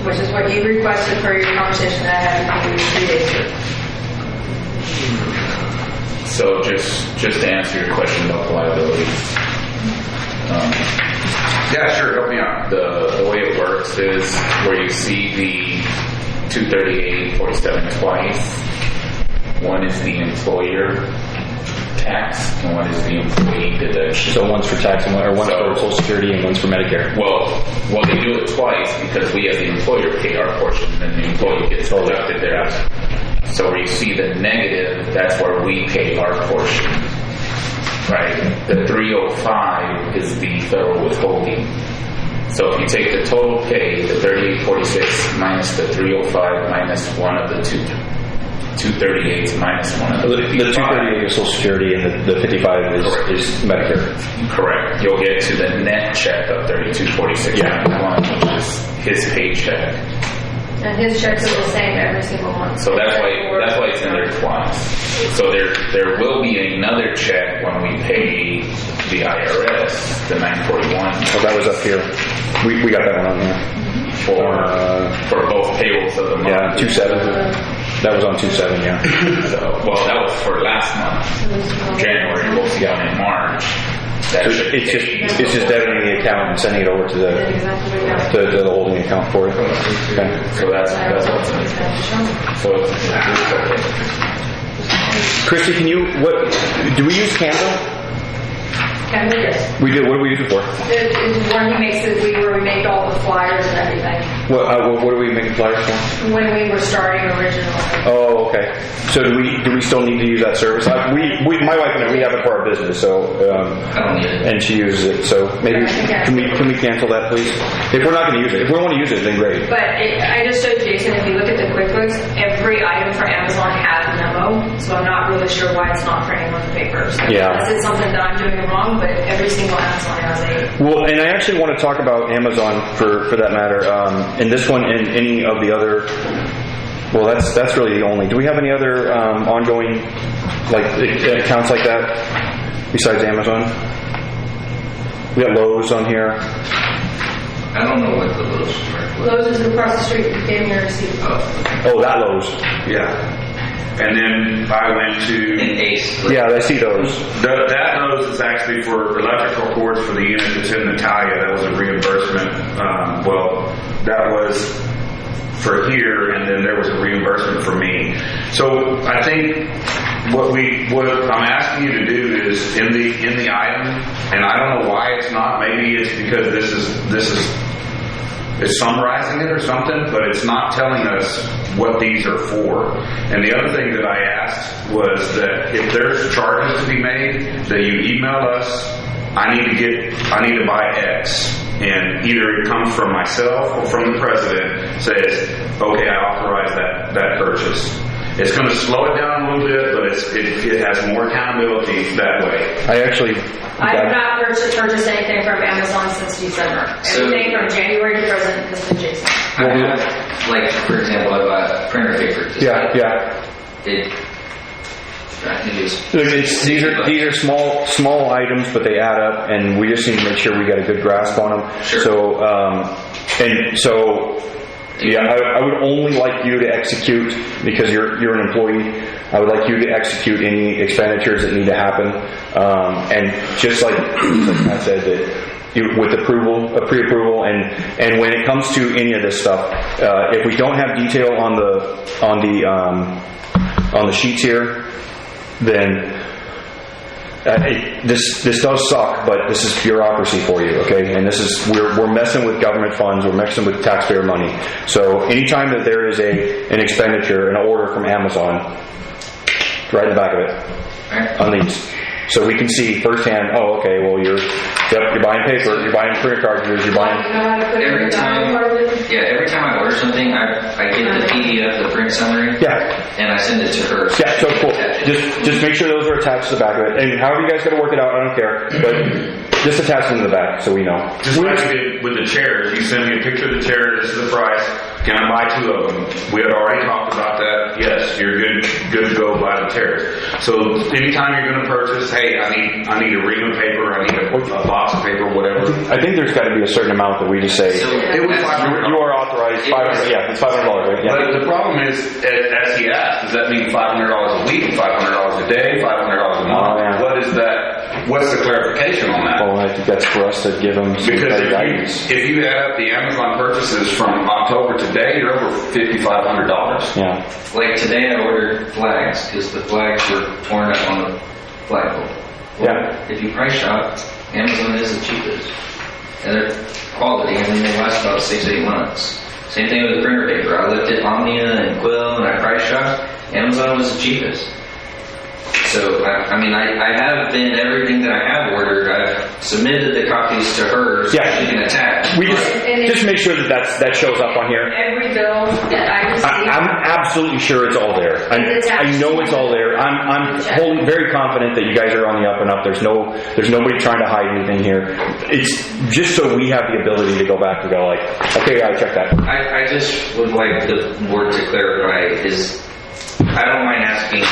which is what you requested for your conversation that I had with you 3 days ago.
So just to answer your question about the liabilities.
Yeah, sure, help me out.
The way it works is where you see the 238.47 twice. One is the employer tax, and one is the employee deduction.
So one's for tax, and one's for Social Security, and one's for Medicare.
Well, they do it twice because we as the employer pay our portion, and the employee gets deducted there. So where you see the negative, that's where we pay our portion. Right? The 305 is the federal withholding. So if you take the total pay, the 38.46 minus the 305 minus one of the 238 minus one of the 55.
The 238 is Social Security, and the 55 is Medicare.
Correct. You'll get to the net check of 32.46 which is his paycheck.
And his checks are the same every single month.
So that's why it's in there twice. So there will be another check when we pay the IRS, the 941.
Oh, that was up here. We got that one on there.
For both payrolls of the month.
Yeah, 2/7. That was on 2/7. Yeah.
So, well, that was for last month, January. We'll see one in March.
It's just debiting the account and sending it over to the holding account for it. Okay.
So that's what's in it. So it's okay.
Christy, do we use Canva?
Canva, yes.
We do. What do we use it for?
It's when he makes it, where we make all the flyers and everything.
What do we make flyers for?
When we were starting originally.
Oh, okay. So do we still need to use that service? My wife and I, we have it for our business, so
I don't need it.
and she uses it. So maybe can we cancel that, please? If we're not going to use it, if we want to use it, then great.
But I just showed Jason, if you look at the QuickBooks, every item for Amazon has a memo, so I'm not really sure why it's not for any of the papers.
Yeah.
Unless it's something that I'm doing wrong, but every single Amazon has a...
Well, and I actually want to talk about Amazon for that matter. In this one and any of the other. Well, that's really the only. Do we have any other ongoing accounts like that besides Amazon? We got Lowe's on here.
I don't know what the Lowe's are.
Lowe's is across the street from Damien Receipt.
Oh, that Lowe's.
Yeah. And then I went to...
In Ace.
Yeah, I see those.
That Lowe's is actually for electrical cords for the unit that's in Natalia. That was a reimbursement. That was for here, and then there was a reimbursement for me. So I think what I'm asking you to do is in the item, and I don't know why it's not. Maybe it's because this is it's summarizing it or something, but it's not telling us what these are for. And the other thing that I asked was that if there's charges to be made, that you email us. I need to buy X, and either it comes from myself or from the president says, okay, I authorize that purchase. It's going to slow it down a little bit, but it has more accountability that way.
I have not purchased anything from Amazon since December. Everything from January to present has been Jason.
Like, for example, I bought printer paper.
These are small items, but they add up, and we just need to make sure we got a good grasp on them.
Sure.
So, I would only like you to execute, because you're an employee. I would like you to execute any expenditures that need to happen, and just like Matt said, that with pre-approval, and when it comes to any of this stuff, if we don't have detail on the sheets here, then this does suck, but this is bureaucracy for you, okay? And we're messing with government funds, we're messing with taxpayer money. So anytime that there is an expenditure, an order from Amazon, right in the back of it, on these. So we can see firsthand, oh, okay, well, you're buying paper, you're buying printer cartridges, you're buying...
Every time I order something, I get the PDF, the print summary, and I send it to her.
Yeah, so cool. Just make sure those are attached to the back of it. And however you guys got to work it out, I don't care. But just attach them to the back so we know.
Just like you did with the chairs, you send me a picture of the chair, this is the price, can I buy 2 of them? We had already talked about that. Yes, you're good to go buy the chairs. So anytime you're going to purchase, hey, I need a ream of paper, I need a box of paper, whatever.
I think there's got to be a certain amount that we just say,
It was
you are authorized $500, it's $500, right? Yeah.
But the problem is, as he asked, does that mean $500 a week, $500 a day, $500 a month? What is that? What's the clarification on that?
Well, I think that's for us to give them some
Because
guidance.
if you add up the Amazon purchases from October to today, you're over $5,500.
Yeah.
Like today I ordered flags because the flags were torn up on the flagpole. Well, if you price shop, Amazon is the cheapest. And their quality, I mean, they last about 6-8 months. Same thing with the printer paper. I looked at Omnia and Quill and I price shopped. Amazon was the cheapest. So, I mean, I have been everything that I have ordered. I've submitted the copies to her so she can attach.
We just make sure that shows up on here.
Every bill that I receive,
I'm absolutely sure it's all there. I know it's all there. I'm very confident that you guys are on the up and up. There's nobody trying to hide anything here. It's just so we have the ability to go back and go like, okay, I check that.
I just would like the board to clarify is I don't mind asking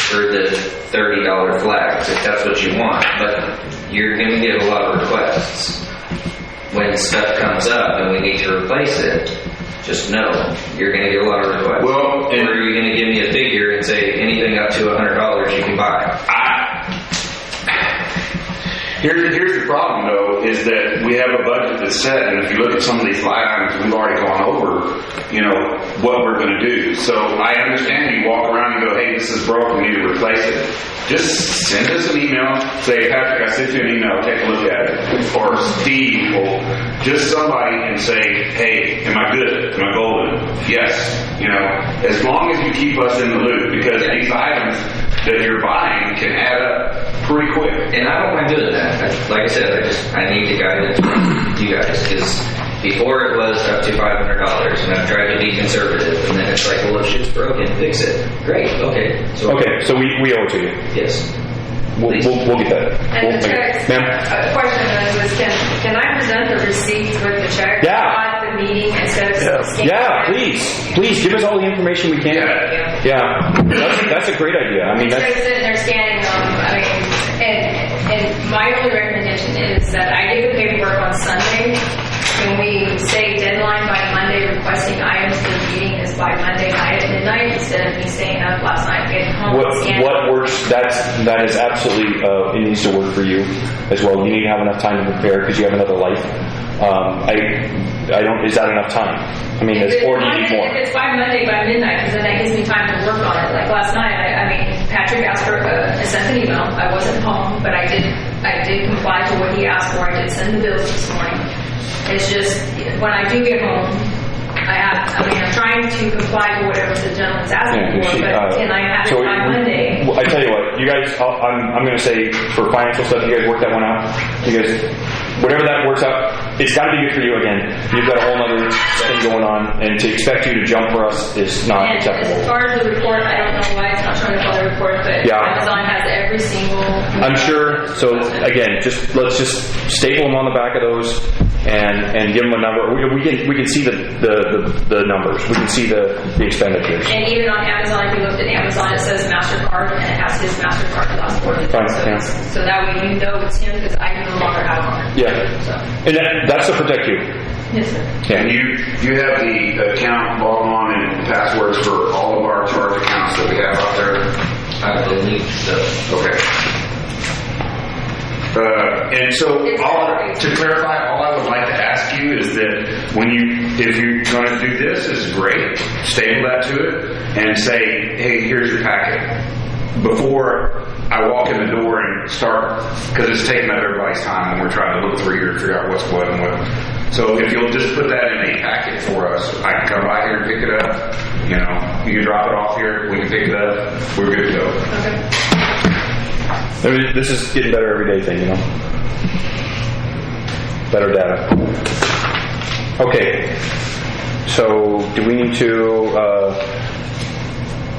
for the $30 flags if that's what you want, but you're going to get a lot of requests. When stuff comes up and we need to replace it, just know you're going to get a lot of requests. Or are you going to give me a figure and say anything up to $100 you can buy?
Here's the problem, though, is that we have a budget that's set, and if you look at some of these line items, we've already gone over, what we're going to do. So I understand you walk around and go, hey, this is broke, we need to replace it. Just send us an email, say, Patrick, I sent you an email, take a look at it. Or Steve, or just somebody, and say, hey, am I good? Am I golden? Yes. As long as you keep us in the loop, because these items that you're buying can add up pretty quick.
And I don't mind doing that. Like I said, I need the guidance from you guys, because before it was up to $500, and I've tried to be conservative, and then it's like, well, if shit's broken, fix it. Great, okay.
So we owe it to you.
Yes.
We'll get that.
And the checks,
Ma'am?
a question was, can I present the receipts with the check?
Yeah.
At the meeting instead of scanning?
Yeah, please give us all the information we can. Yeah. That's a great idea. I mean,
instead of sitting there scanning them, and my only recommendation is that I do the paperwork on Sunday. When we say deadline by Monday, requesting items for the meeting is by Monday night at midnight instead of me staying up last night getting home.
What works? That is absolutely. It needs to work for you as well. You need to have enough time to prepare because you have another life. I don't. Is that enough time? I mean, or do you need more?
If it's by Monday by midnight, because then that gives me time to work on it. Like last night, Patrick asked for I sent an email. I wasn't home, but I did comply to what he asked for. I did send the bills this morning. It's just when I do get home, I'm trying to comply to whatever the gentleman's asking for, but can I have it by Monday?
I tell you what, you guys, I'm going to say for financial stuff, you guys work that one out. You guys, whatever that works out, it's got to be good for you again. You've got a whole other thing going on, and to expect you to jump for us is not
And
acceptable.
as far as the report, I don't know why it's not showing up on the report, but
Yeah.
Amazon has every single.
I'm sure. So again, let's just staple them on the back of those and give them a number. We can see the numbers. We can see the expenditures.
And even on Amazon, if you looked at Amazon, it says MasterCard, and it has his MasterCard last four digits.
Fine,
So,
yeah.
so that way you know it's him, because I no longer have one.
Yeah,
So,
and that's to protect you.
yes, sir.
And you have the account log on and passwords for all of our charge accounts that we have out there?
I believe so.
Okay. And so, to clarify, all I would like to ask you is that if you're going to do this, is great. Staple that to it and say, hey, here's your packet. Before I walk in the door and start, because it's taking up everybody's time when we're trying to look through here and figure out what's what and what. So if you'll just put that in a packet for us, I can come by here and pick it up. You know, you can drop it off here. We can pick it up. We're good to go.
I mean, this is getting better every day thing, you know. Better data. Okay. So, do we need to?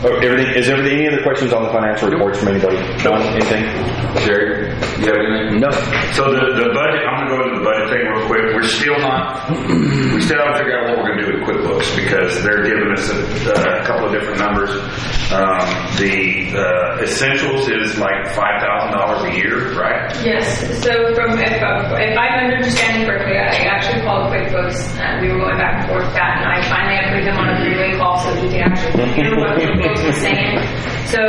Is everything? Any other questions on the financial reports from anybody? John, anything?
Jerry, you have anything?
No.
So the budget, I'm going to go into the budget thing real quick. We still haven't figured out what we're going to do with QuickBooks, because they're giving us a couple of different numbers. The essentials is like $5,000 a year, right?
Yes. So if I'm understanding correctly, I actually called QuickBooks, and we were going back and forth with that, and I finally put him on a three-way call so he can actually hear what QuickBooks was saying. So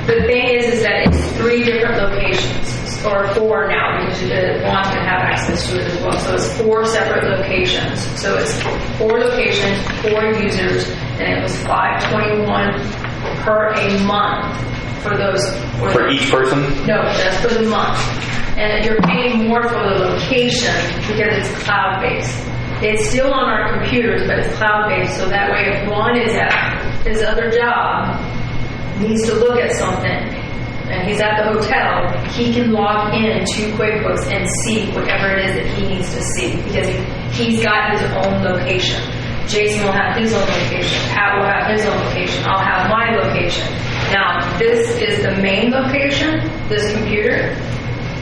the thing is that it's 3 different locations, or 4 now, because Juan can have access to it as well. So it's 4 separate locations. So it's 4 locations, 4 users, and it was $521 per a month for those.
For each person?
No, that's for the month. And you're paying more for the location because it's cloud-based. It's still on our computers, but it's cloud-based, so that way if Juan is at his other job, needs to look at something, and he's at the hotel, he can log in to QuickBooks and see whatever it is that he needs to see, because he's got his own location. Jason will have his own location. Pat will have his own location. I'll have my location. Now, this is the main location, this computer,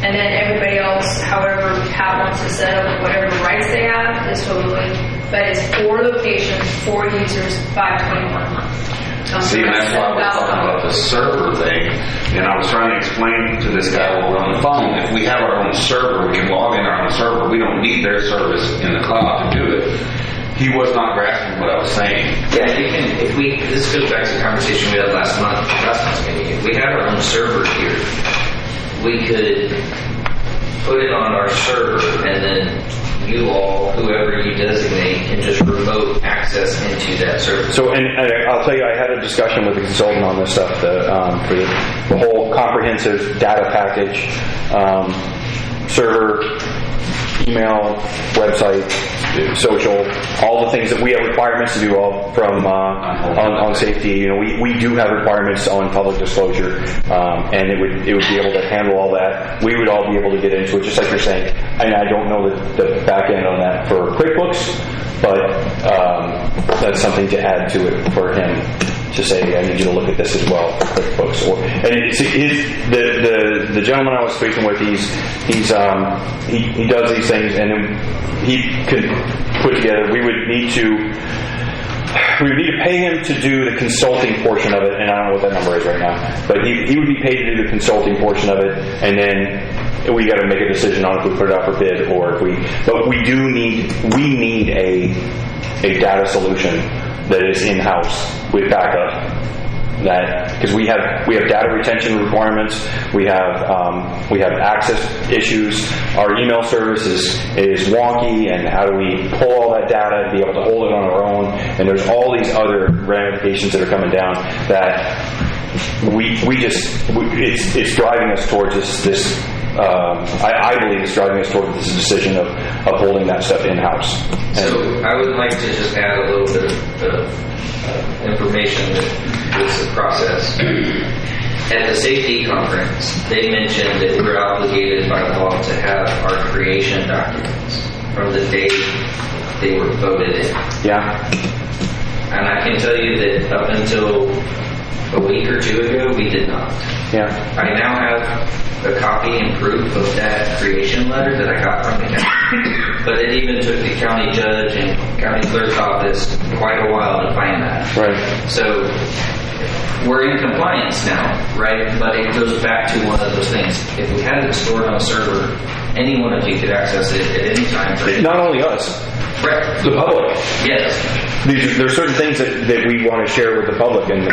and then everybody else, however Pat wants to set up, whatever rights they have, is totally. But it's 4 locations, 4 users, $521 a month.
See, and that's why we're talking about the server thing. And I was trying to explain to this guy while we're on the phone, if we have our own server, we can log in our own server. We don't need their service in the cloud to do it. He was not grasping what I was saying.
Yeah, you can, this goes back to the conversation we had last month's meeting. If we had our own server here, we could put it on our server, and then you all, whoever you designate, can just remote access into that server.
So, and I'll tell you, I had a discussion with a consultant on this stuff, for the whole comprehensive data package, server, email, website, social, all the things that we have requirements to do all from on safety. You know, we do have requirements on public disclosure, and it would be able to handle all that. We would all be able to get into it, just like you're saying. And I don't know the back end on that for QuickBooks, but that's something to add to it for him. To say, I need you to look at this as well for QuickBooks. The gentleman I was speaking with, he does these things, and then he could put together. We would need to pay him to do the consulting portion of it, and I don't know what that number is right now. But he would be paid to do the consulting portion of it, and then we got to make a decision on if we put it out for bid or if we. But we need a data solution that is in-house with backup. That because we have data retention requirements, we have access issues. Our email service is wonky, and how do we pull all that data and be able to hold it on our own? And there's all these other ramifications that are coming down that it's driving us towards this. I believe it's driving us towards this decision of holding that stuff in-house.
So I would like to just add a little bit of information that is the process. At the safety conference, they mentioned that we're obligated by law to have our creation documents from the day they were voted in.
Yeah.
And I can tell you that up until a week or two ago, we did not.
Yeah.
I now have a copy and proof of that creation letter that I got from the county. But it even took the county judge and county clerk's office quite a while to find that.
Right.
So we're in compliance now, right? But it goes back to one of those things. If we had it stored on a server, any one of you could access it at any time.
Not only us,
Right.
the public.
Yes.
There are certain things that we want to share with the public, and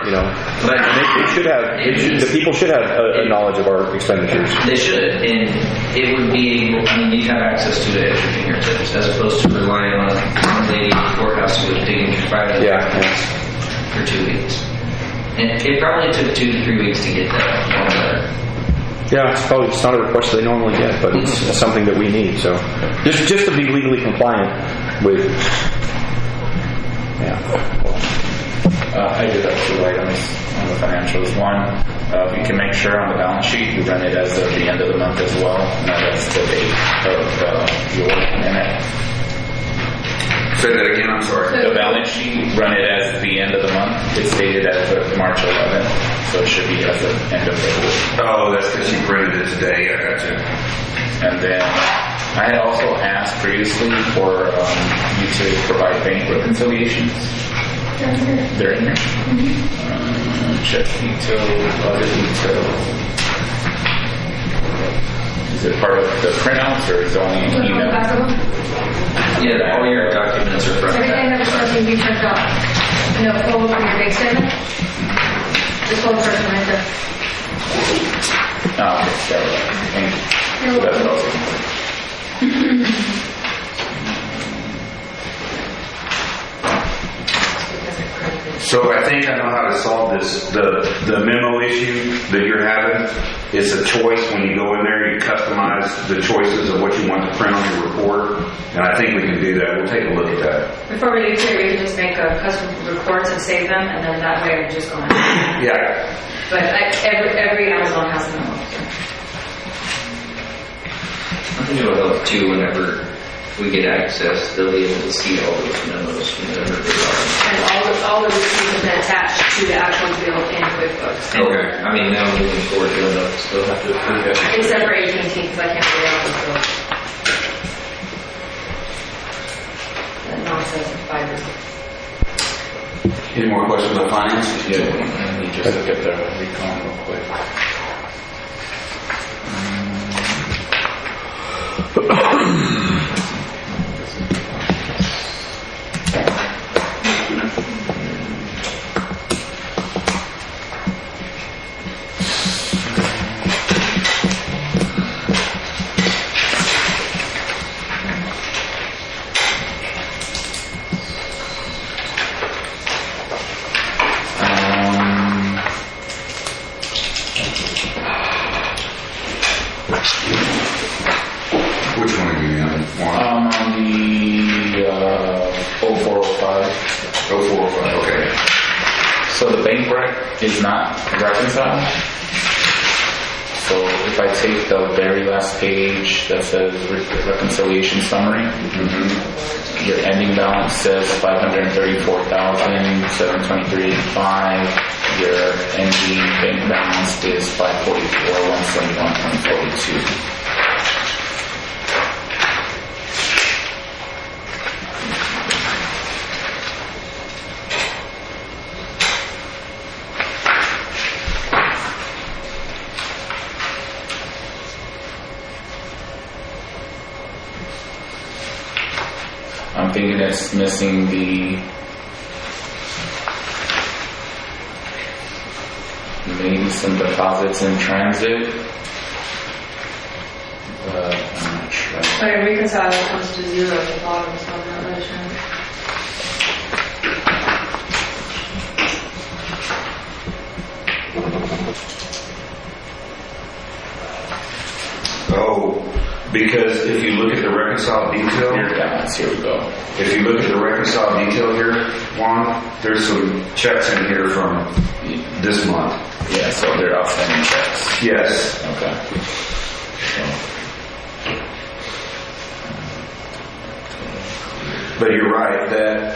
you know,
But
the people should have a knowledge of our expenditures.
They should, and it would be, you'd have access to it at your fingertips, as opposed to relying on a lady in the courthouse who was digging through files for 2 weeks. And it probably took 2 to 3 weeks to get that one letter.
Yeah, it's not a request they normally get, but it's something that we need. So just to be legally compliant with. Yeah.
I did have 2 items on the financials. One, we can make sure on the balance sheet we run it as of the end of the month as well, not as the date of your minute.
Say that again, I'm sorry.
The balance sheet, run it as the end of the month. It's dated as of March 11th, so it should be as of end of February.
Oh, that's because you printed it today. I got you.
And then I had also asked previously for you to provide bank reconciliations. They're in here. Check detail, other detail. Is it part of the printouts or is it only email?
Yeah, all your documents are from
Everything that was supposed to be printed off. No, pull from your big statement. Just pull the first one right there.
Oh, okay, got it. Thank you.
You're
That's
welcome.
awesome.
So I think I know how to solve this. The memo issue that you're having, it's a choice when you go in there, you customize the choices of what you want to print on your report. And I think we can do that. We'll take a look at that.
Before we do too, we can just make custom reports and save them, and then that way I'm just going.
Yeah.
But every Amazon has them.
I think it'll help too whenever we get access, they'll be able to see all those memos whenever they are.
And all the receipts have been attached to the actual bill in QuickBooks.
Okay.
I mean, now moving forward, they'll still have to approve it.
Except for AT&T, because I can't figure out the bill. That nonsense of fibers.
Any more questions on finance?
Yeah, let me just look at the recon real quick.
Which one are you in? One?
On the 0405.
0405, okay.
So the bank rec is not reconciled. So if I take the very last page that says reconciliation summary, your ending balance says $534,723.85. Your ending bank balance is $544,171.42. I'm thinking it's missing maybe some deposits in transit, but I'm not sure.
But in reconcile, it comes to zero at the bottom, so I'm not really sure.
Oh, because if you look at the reconciled detail,
Your balance, here we go.
if you look at the reconciled detail here, Juan, there's some checks in here from this month.
Yeah, so they're outstanding checks.
Yes.
Okay. So,
But you're right that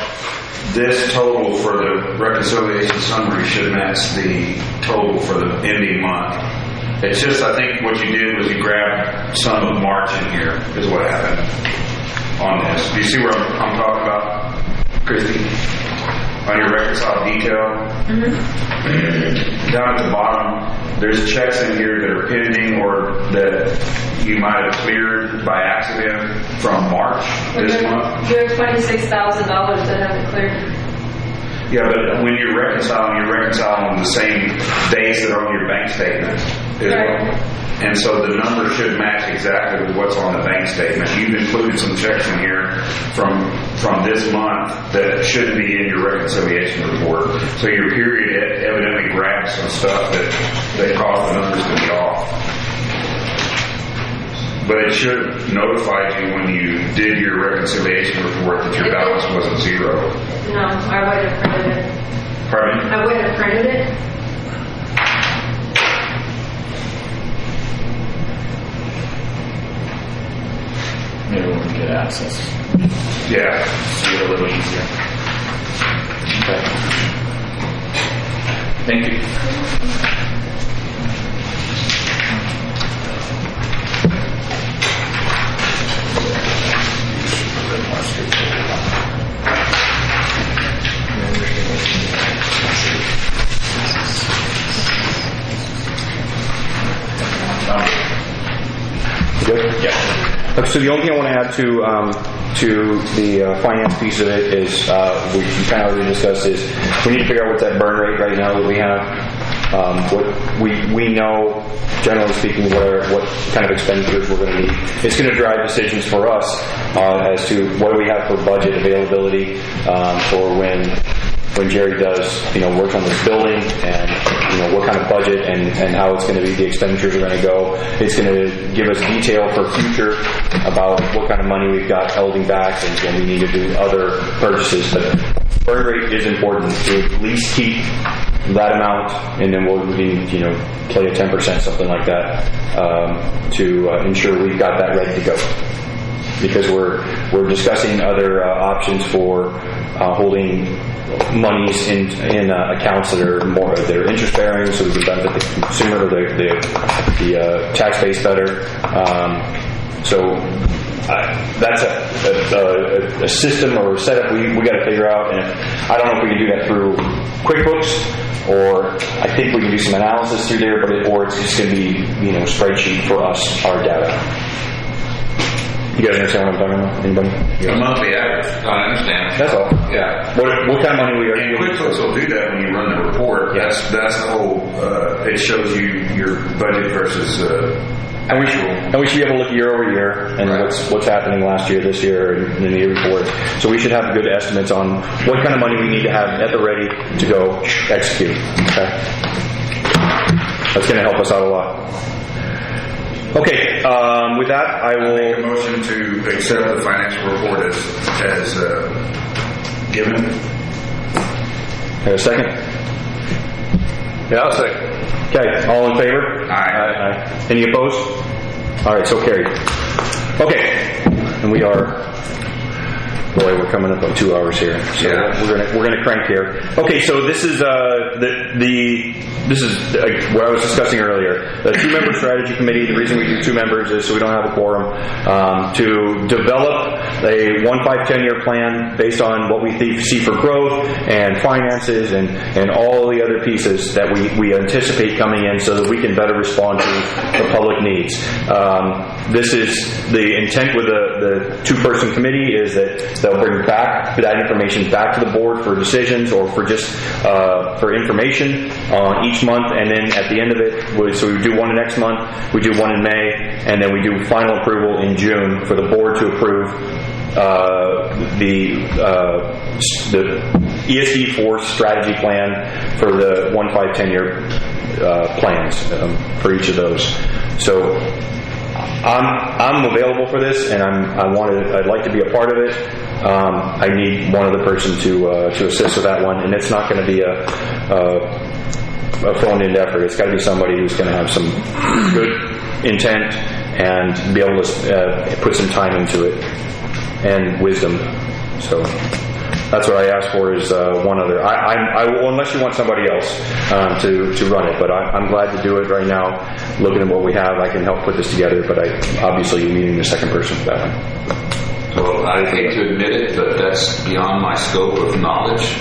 this total for the reconciliation summary should match the total for the ending month. It's just, I think what you did was you grabbed some of March in here, is what happened on this. Do you see where I'm talking about, Christy? On your reconciled detail? Down at the bottom, there's checks in here that are pending or that you might have cleared by accident from March this month.
You have $26,000 that haven't cleared.
Yeah, but when you're reconciling the same days that are on your bank statement as well. And so the number should match exactly with what's on the bank statement. You've included some checks in here from this month that shouldn't be in your reconciliation report. So your period evidently grabbed some stuff that caused the numbers to be off. But it should have notified you when you did your reconciliation report that your balance wasn't zero.
No, I wouldn't have printed it.
Pardon me?
I wouldn't have printed it.
Maybe when we get access,
Yeah.
see it a little easier. Okay. Thank you.
Good?
Yeah.
So the only thing I want to add to the finance piece of it is we kind of already discussed is we need to figure out what's that burn rate right now that we have. What we know, generally speaking, what kind of expenditures we're going to need. It's going to drive decisions for us as to what do we have for budget availability for when Jerry does work on this building and what kind of budget and how it's going to be, the expenditures are going to go. It's going to give us detail for future about what kind of money we've got holding back and when we need to do other purchases. But burn rate is important to at least keep that amount, and then we'll play a 10%, something like that, to ensure we've got that ready to go. Because we're discussing other options for holding monies in accounts that are interest bearing, so we can benefit the consumer, the tax base better. So that's a system or a setup we got to figure out, and I don't know if we can do that through QuickBooks, or I think we can do some analysis through there, or it's just going to be spreadsheet for us, our data. You guys understand what I'm talking about? Anybody?
A monthly average. I understand.
That's all.
Yeah.
What kind of money we are?
And QuickBooks will do that when you run the report.
Yeah.
That's the whole. It shows you your budget versus
And we should be able to look year over year and what's happening last year, this year, and the year before. So we should have good estimates on what kind of money we need to have at the ready to go execute. Okay, that's going to help us out a lot. Okay, with that, I will
make a motion to accept the financial report as given.
have a second.
Yeah, I'll second.
Okay, all in favor?
Aye.
Any opposed? All right, so carried. Okay, and we are. Boy, we're coming up on 2 hours here, so we're gonna crank here. Okay, so this is what I was discussing earlier. The 2-member strategy committee. The reason we do 2 members is so we don't have a quorum to develop a 1-5-10-year plan based on what we see for growth and finances and all the other pieces that we anticipate coming in, so that we can better respond to the public needs. This is the intent with the 2-person committee is that they'll bring back that information back to the board for decisions or for just for information each month, and then at the end of it, so we do one next month, we do one in May, and then we do final approval in June for the board to approve the ESD4 strategy plan for the 1-5-10-year plans for each of those. So I'm available for this, and I'd like to be a part of it. I need one other person to assist with that one, and it's not going to be a phoned-in effort. It's got to be somebody who's going to have some good intent and be able to put some time into it and wisdom. So that's what I asked for is one other. I will, unless you want somebody else to run it, but I'm glad to do it right now. Looking at what we have, I can help put this together, but obviously you're needing the second person for that one.
Well, I hate to admit it, but that's beyond my scope of knowledge.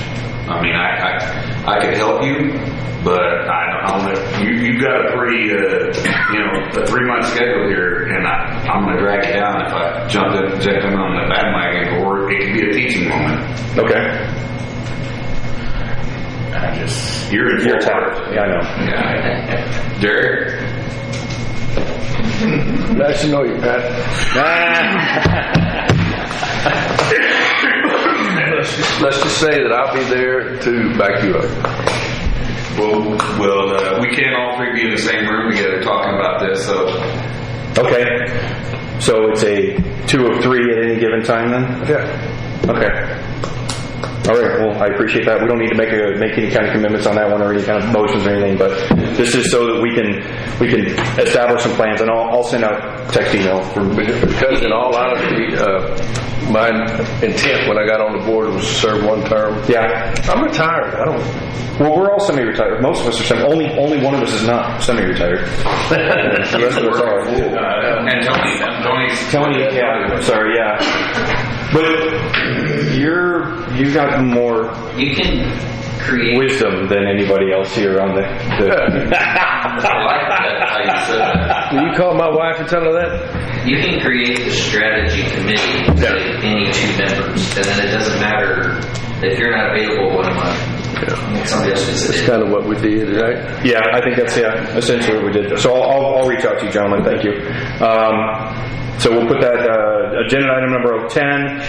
I mean, I could help you, but you've got a pretty, a 3-month schedule here, and I'm going to drag you down if I jump in on the bandwagon, or it could be a teaching moment.
Okay. You're tired. Yeah, I know.
Yeah. Derek?
Nice to know you, Pat. Let's just say that I'll be there to back you up.
Well, we can't all three be in the same room together talking about this, so.
Okay. So it's a 2 of 3 at any given time then?
Yeah.
Okay. All right. Well, I appreciate that. We don't need to make any kind of commitments on that one or any kind of motions or anything, but this is so that we can establish some plans, and I'll send out text email
because in all honesty, my intent when I got on the board was to serve 1 term.
Yeah.
I'm retired. I don't.
Well, we're all semi-retired. Most of us are only one of us is not semi-retired. The rest of us are.
And
Tony, yeah. Sorry, yeah. But you got more
You can create.
wisdom than anybody else here on the
I like that, how you said that.
Will you call my wife and tell her that?
You can create the strategy committee with any 2 members, and then it doesn't matter if you're not available 1 month. Somebody else can sit
That's
in.
kind of what we did, right?
Yeah, I think that's essentially what we did. So I'll reach out to you, gentlemen. Thank you. So we'll put that agenda item number 10,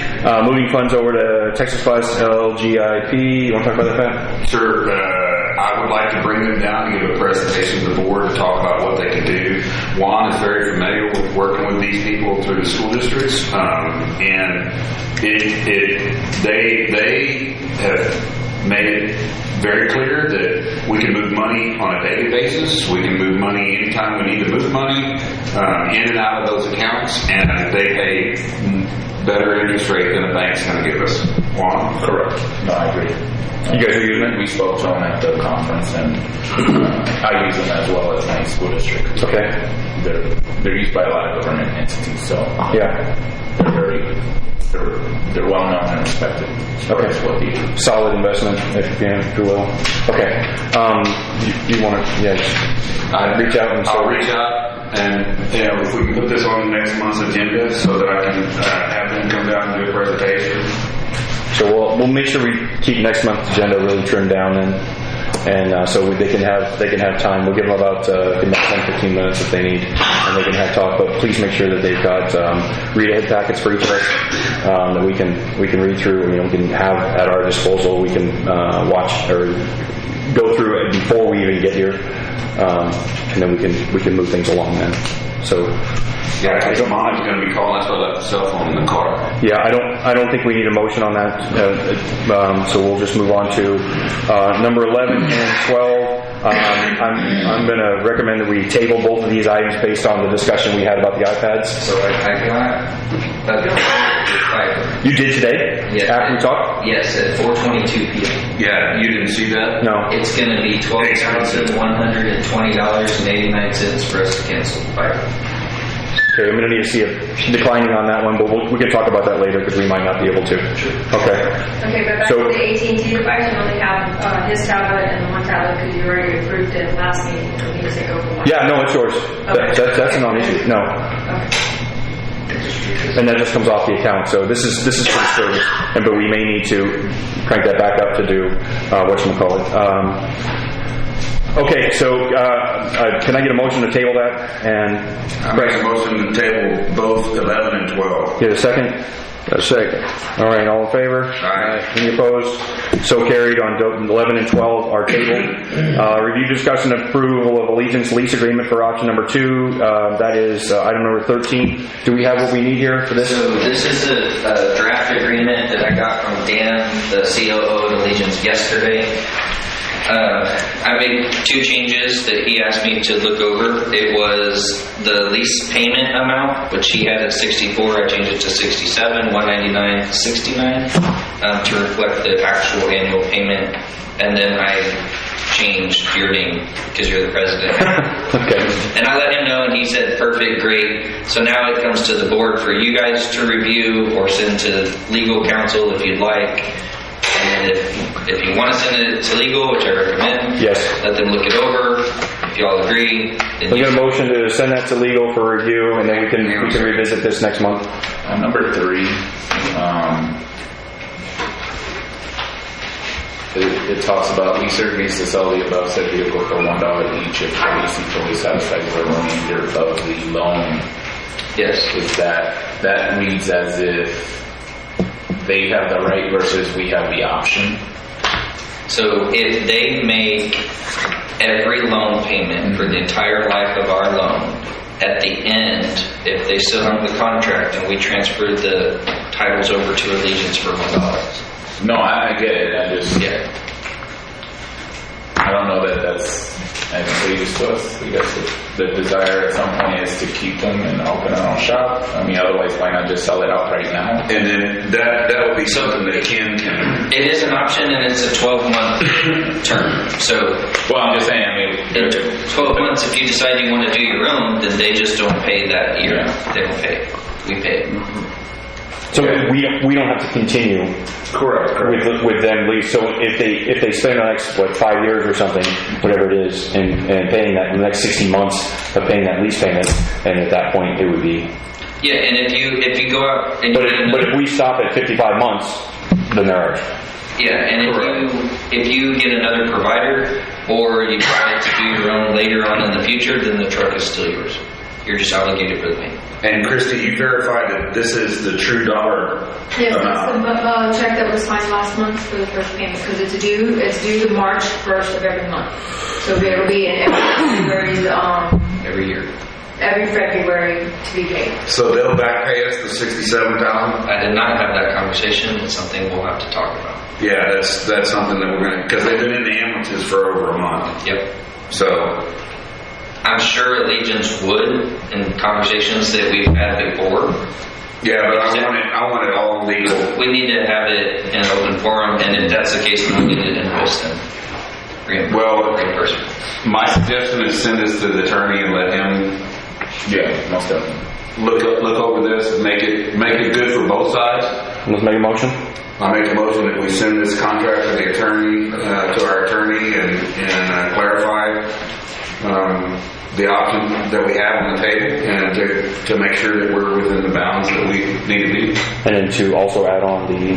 moving funds over to Texas Bus LGIP. You want to talk about that, Pat?
Sure. I would like to bring them down and give a presentation to the board to talk about what they can do. Juan is very familiar with working with these people through the school districts, and they have made it very clear that we can move money on a daily basis. We can move money anytime we need to move money in and out of those accounts, and they pay better interest rate than a bank's going to give us. Juan?
Correct. No, I agree.
You guys are using it?
We spoke to them at the conference, and I use them as well as my school district.
Okay.
They're used by a lot of government entities, so
Yeah.
they're well known and respected.
Okay.
That's what they do.
Solid investment, if you will. Okay. You want to, reach out and
I'll reach out, and if we can put this on next month's agenda so that I can have them come down and do a presentation.
So we'll make sure we keep next month's agenda really trimmed down and so they can have time. We'll give them about 10-15 minutes if they need, and they can have talk. But please make sure that they've got read-ahead packets for each of us that we can read through. We can have at our disposal. We can watch or go through it before we even get here, and then we can move things along then. So.
Yeah, because Mom's going to be calling. That's why I left the cell phone in the car.
Yeah, I don't think we need a motion on that. So we'll just move on to number 11 and 12. I'm going to recommend that we table both of these items based on the discussion we had about the iPads.
So I got
You did today?
Yes.
After we talked?
Yes, at 4:22 p.m.
Yeah, you didn't see that?
No.
It's going to be $12,120.89 for us to cancel the fiber.
Okay, I'm going to need to see a declining on that one, but we can talk about that later because we might not be able to. Okay.
Okay, but back to the AT&T device, you only have his tablet and one tablet because you already approved it last meeting. You need to take over one.
Yeah, no, it's yours.
Okay.
That's a non-issue. No.
Okay.
And that just comes off the account. So this is for the service, but we may need to crank that back up to do whatchamacallit. Okay, so can I get a motion to table that? And
I make a motion to table both 11 and 12.
get a second?
A second.
All right, all in favor?
Aye.
Any opposed? So carried on 11 and 12 are tabled. Review, discussion, and approval of Allegiance lease agreement for option number 2. That is item number 13. Do we have what we need here for this?
So this is a draft agreement that I got from Dan, the COO at Allegiance, yesterday. I made 2 changes that he asked me to look over. It was the lease payment amount, which he had at 64. I changed it to 67, 199, 69 to reflect the actual annual payment. And then I changed your name because you're the president.
Okay.
And I let him know, and he said, perfect, great. So now it comes to the board for you guys to review or send to legal counsel if you'd like. And if you want to send it to legal, which I recommend,
Yes.
let them look it over. If you all agree, then
We
you
get a motion to send that to legal for review, and then we can revisit this next month.
Number 3, it talks about leaser agrees to sell the above said vehicle for $1 each if the leasing fully satisfies the remainder of the loan.
Yes.
Is that reads as if they have the right versus we have the option?
So if they make every loan payment for the entire life of our loan, at the end, if they still have the contract and we transfer the titles over to Allegiance for $1.
No, I get it. I just,
Yeah.
I don't know that that's advantageous to us. I guess the desire at some point is to keep them and open our own shop. I mean, otherwise, why not just sell it outright now?
And then that would be something that Ken can.
It is an option, and it's a 12-month term. So
Well, I'm just saying, I mean,
in 12 months, if you decide you want to do your own, then they just don't pay that year.
Yeah.
They don't pay it. We pay it.
So we don't have to continue
Correct.
with them lease. So if they spend the next 5 years or something, whatever it is, and paying that the next 60 months of paying that lease payment, and at that point it would be.
Yeah, and if you go out and
But if we stop at 55 months, then they're ours.
yeah, and if you get another provider or you try to do your own later on in the future, then the truck is still yours. You're just obligated for the payment.
And Christy, you verified that this is the true dollar
Yes,
amount.
that's the check that was signed last month for the first payment, because it's due the March 1st of every month. So it'll be in
Every year.
every February to be paid.
So they'll back pay us the 67,000.
I did not have that conversation. It's something we'll have to talk about.
Yeah, that's something that we're gonna, because they've been in the ambulances for over a month.
Yep.
So
I'm sure Allegiance would in conversations that we've had before.
yeah, but I want it all legal.
We need to have it in an open forum, and if that's the case, we need to invoice them.
Well,
Reimbursement.
my suggestion is send this to the attorney and let him
yeah, most definitely.
look over this and make it good for both sides.
Let's make a motion.
I make a motion that we send this contract to the attorney, to our attorney, and clarify the option that we have on the table, and to make sure that we're within the bounds that we need to be.
And then to also add on the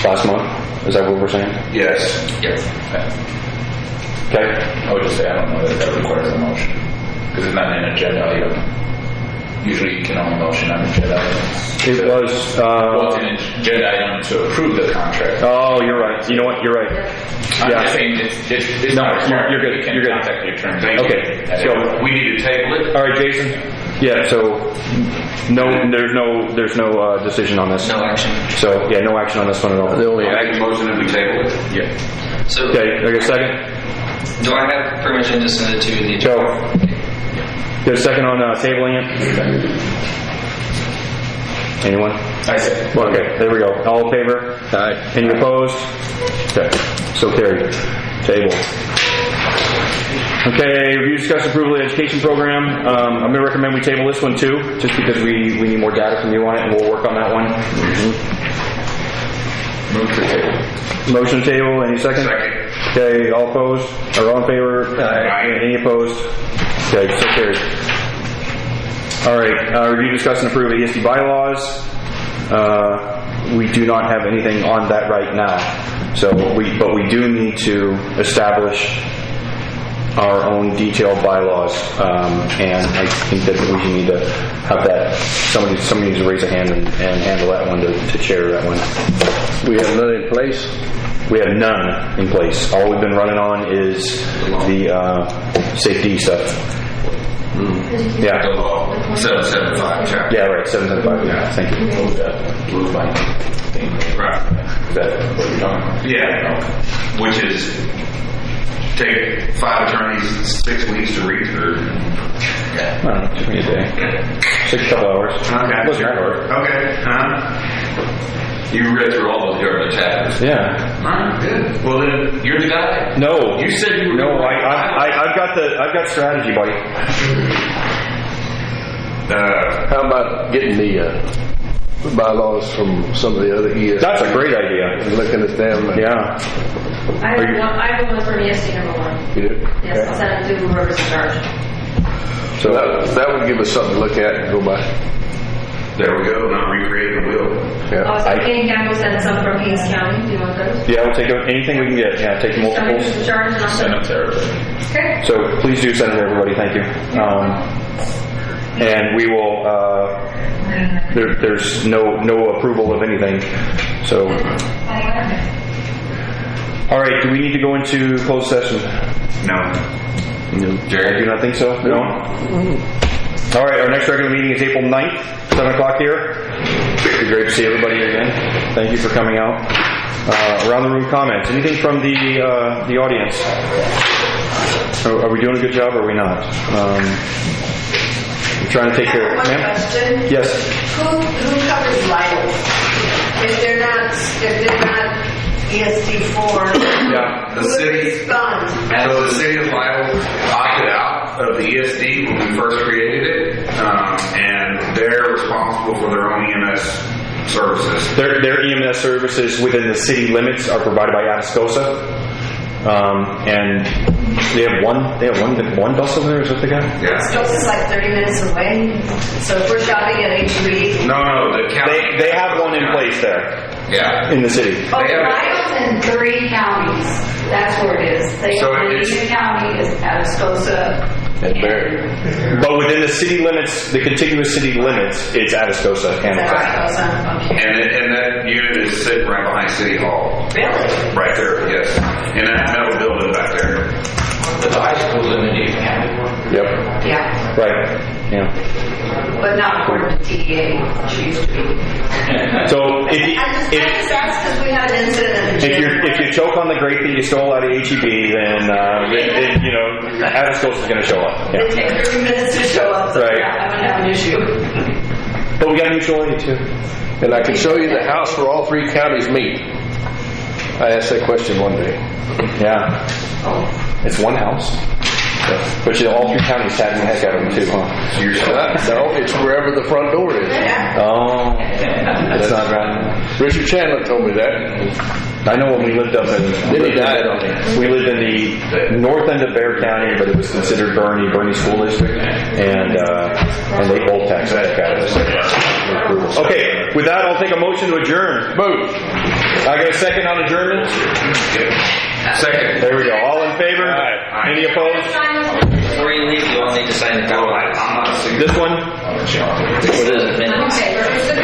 last month. Is that what we're saying?
Yes.
Yes.
Okay.
I would just say I don't know that requires a motion because it's not an agenda item. Usually you can only motion on agenda items.
It was.
Well, it's an agenda item to approve the contract.
Oh, you're right. You know what? You're right.
I'm
Yeah.
just saying it's
No,
not required.
you're good.
You can
You're good.
contact your attorney.
Thank you.
Okay. So
We need to table it.
all right, Jason. Yeah. So there's no decision on this.
No action.
So yeah, no action on this one at all.
I make a motion that we table it.
Yeah.
So
Okay. I get a second.
do I have permission to send it to the
Joe.
attorney?
Get a second on tabling it. Anyone?
I said.
Okay. There we go. All in favor?
Aye.
Any opposed? Okay. So carried. Table. Okay, review, discuss, approval of the education program. I'm going to recommend we table this one too, just because we need more data from you on it, and we'll work on that one.
Move to table.
Motion table, any second?
Second.
Okay, all opposed, or all in favor?
Aye.
Any opposed? Okay, so carried. All right, review, discuss, and approve ESD bylaws. We do not have anything on that right now, but we do need to establish our own detailed bylaws, and I think that we need to have that. Somebody needs to raise a hand and handle that one to chair that one.
We have none in place.
We have none in place. All we've been running on is the safety stuff. Yeah.
775, check.
Yeah, right. 775. Yeah, thank you.
Blue line thing.
Right.
Is that what you're talking about?
Yeah. Which is take 5 attorneys 6 weeks to read through.
I don't know, took me a day. 6 couple hours.
Okay.
It wasn't that hard.
Okay. You read through all those government chapters.
Yeah.
All right, good. Well then, you're the guy.
No.
You said you were.
No, I've got strategy, buddy.
How about getting the bylaws from some of the other ES?
That's a great idea.
And looking at them. And,
Yeah.
I have one from ESD number 1.
You do?
Yes, I'll send it to whoever's in charge.
So that would give us something to look at and go by.
There we go. Not recreating the wheel.
Yeah.
Also, King Campbell sent some from Hayes County. Do you want those?
Yeah, we'll take anything we can get. Yeah, take
Tell me
multiples.
who's in charge and I'll
Send
send
them to everybody.
Okay.
So please do send it to everybody. Thank you. And we will. There's no approval of anything. So. All right. Do we need to go into closed session?
No.
Jerry, I do not think so. No. All right. Our next regular meeting is April 9th, 7 o'clock here. It'd be great to see everybody again. Thank you for coming out. Around the room comments. Anything from the audience? Are we doing a good job or are we not? We're trying to take care of it.
One
Ma'am?
question.
Yes.
Who covers vitals? If they're not ESD4,
Yeah.
The city.
funds.
So the city of Lytle opted out of the ESD when we first created it, and they're responsible for their own EMS services.
Their EMS services within the city limits are provided by Atascosa. And they have one bus over there, is that the guy?
Yeah.
This is like 30 minutes away. So if we're shopping at HB.
No, the county.
They have one in place there
Yeah.
in the city.
Oh,
They have-
Lytle's in 3 counties. That's where it is. They
So
have
it's-
Medina County is Atascosa.
And Barry.
But within the city limits, the contiguous city limits, it's Atascosa and
Atascosa. Okay.
And that unit is sitting right behind City Hall.
Really?
Right there, yes. In that metal building back there.
But the high school's in Medina County.
Yep.
Yeah.
right. Yeah.
But not according to TEA, which used to be.
So
I just asked because we had an incident at the gym.
if you choke on the grape that you stole out of HEB, then Atascosa is going to show up.
They
Yeah.
take 30 minutes to show up, so
Right.
yeah, I'm going to have an issue.
But we got mutual aid too.
And I can show you the house where all 3 counties meet. I asked that question one day.
Yeah. It's one house. But all 3 counties tax the heck out of them too, huh?
No, it's wherever the front door is.
Oh, that's not right.
Richard Chandler told me that.
I know when we lived up in.
Then he died on me.
We lived in the north end of Bexar County, but it was considered Bernie School District, and they both taxed the heck out of us. Okay, with that, I'll take a motion to adjourn.
Move.
I got a second on adjournment.
Second.
There we go. All in favor?
Aye.
Any opposed?
Before you leave, you all need to sign the
Oh,
contract.
I'm not.
This one?
What is it?
Minutes.
Okay, where's the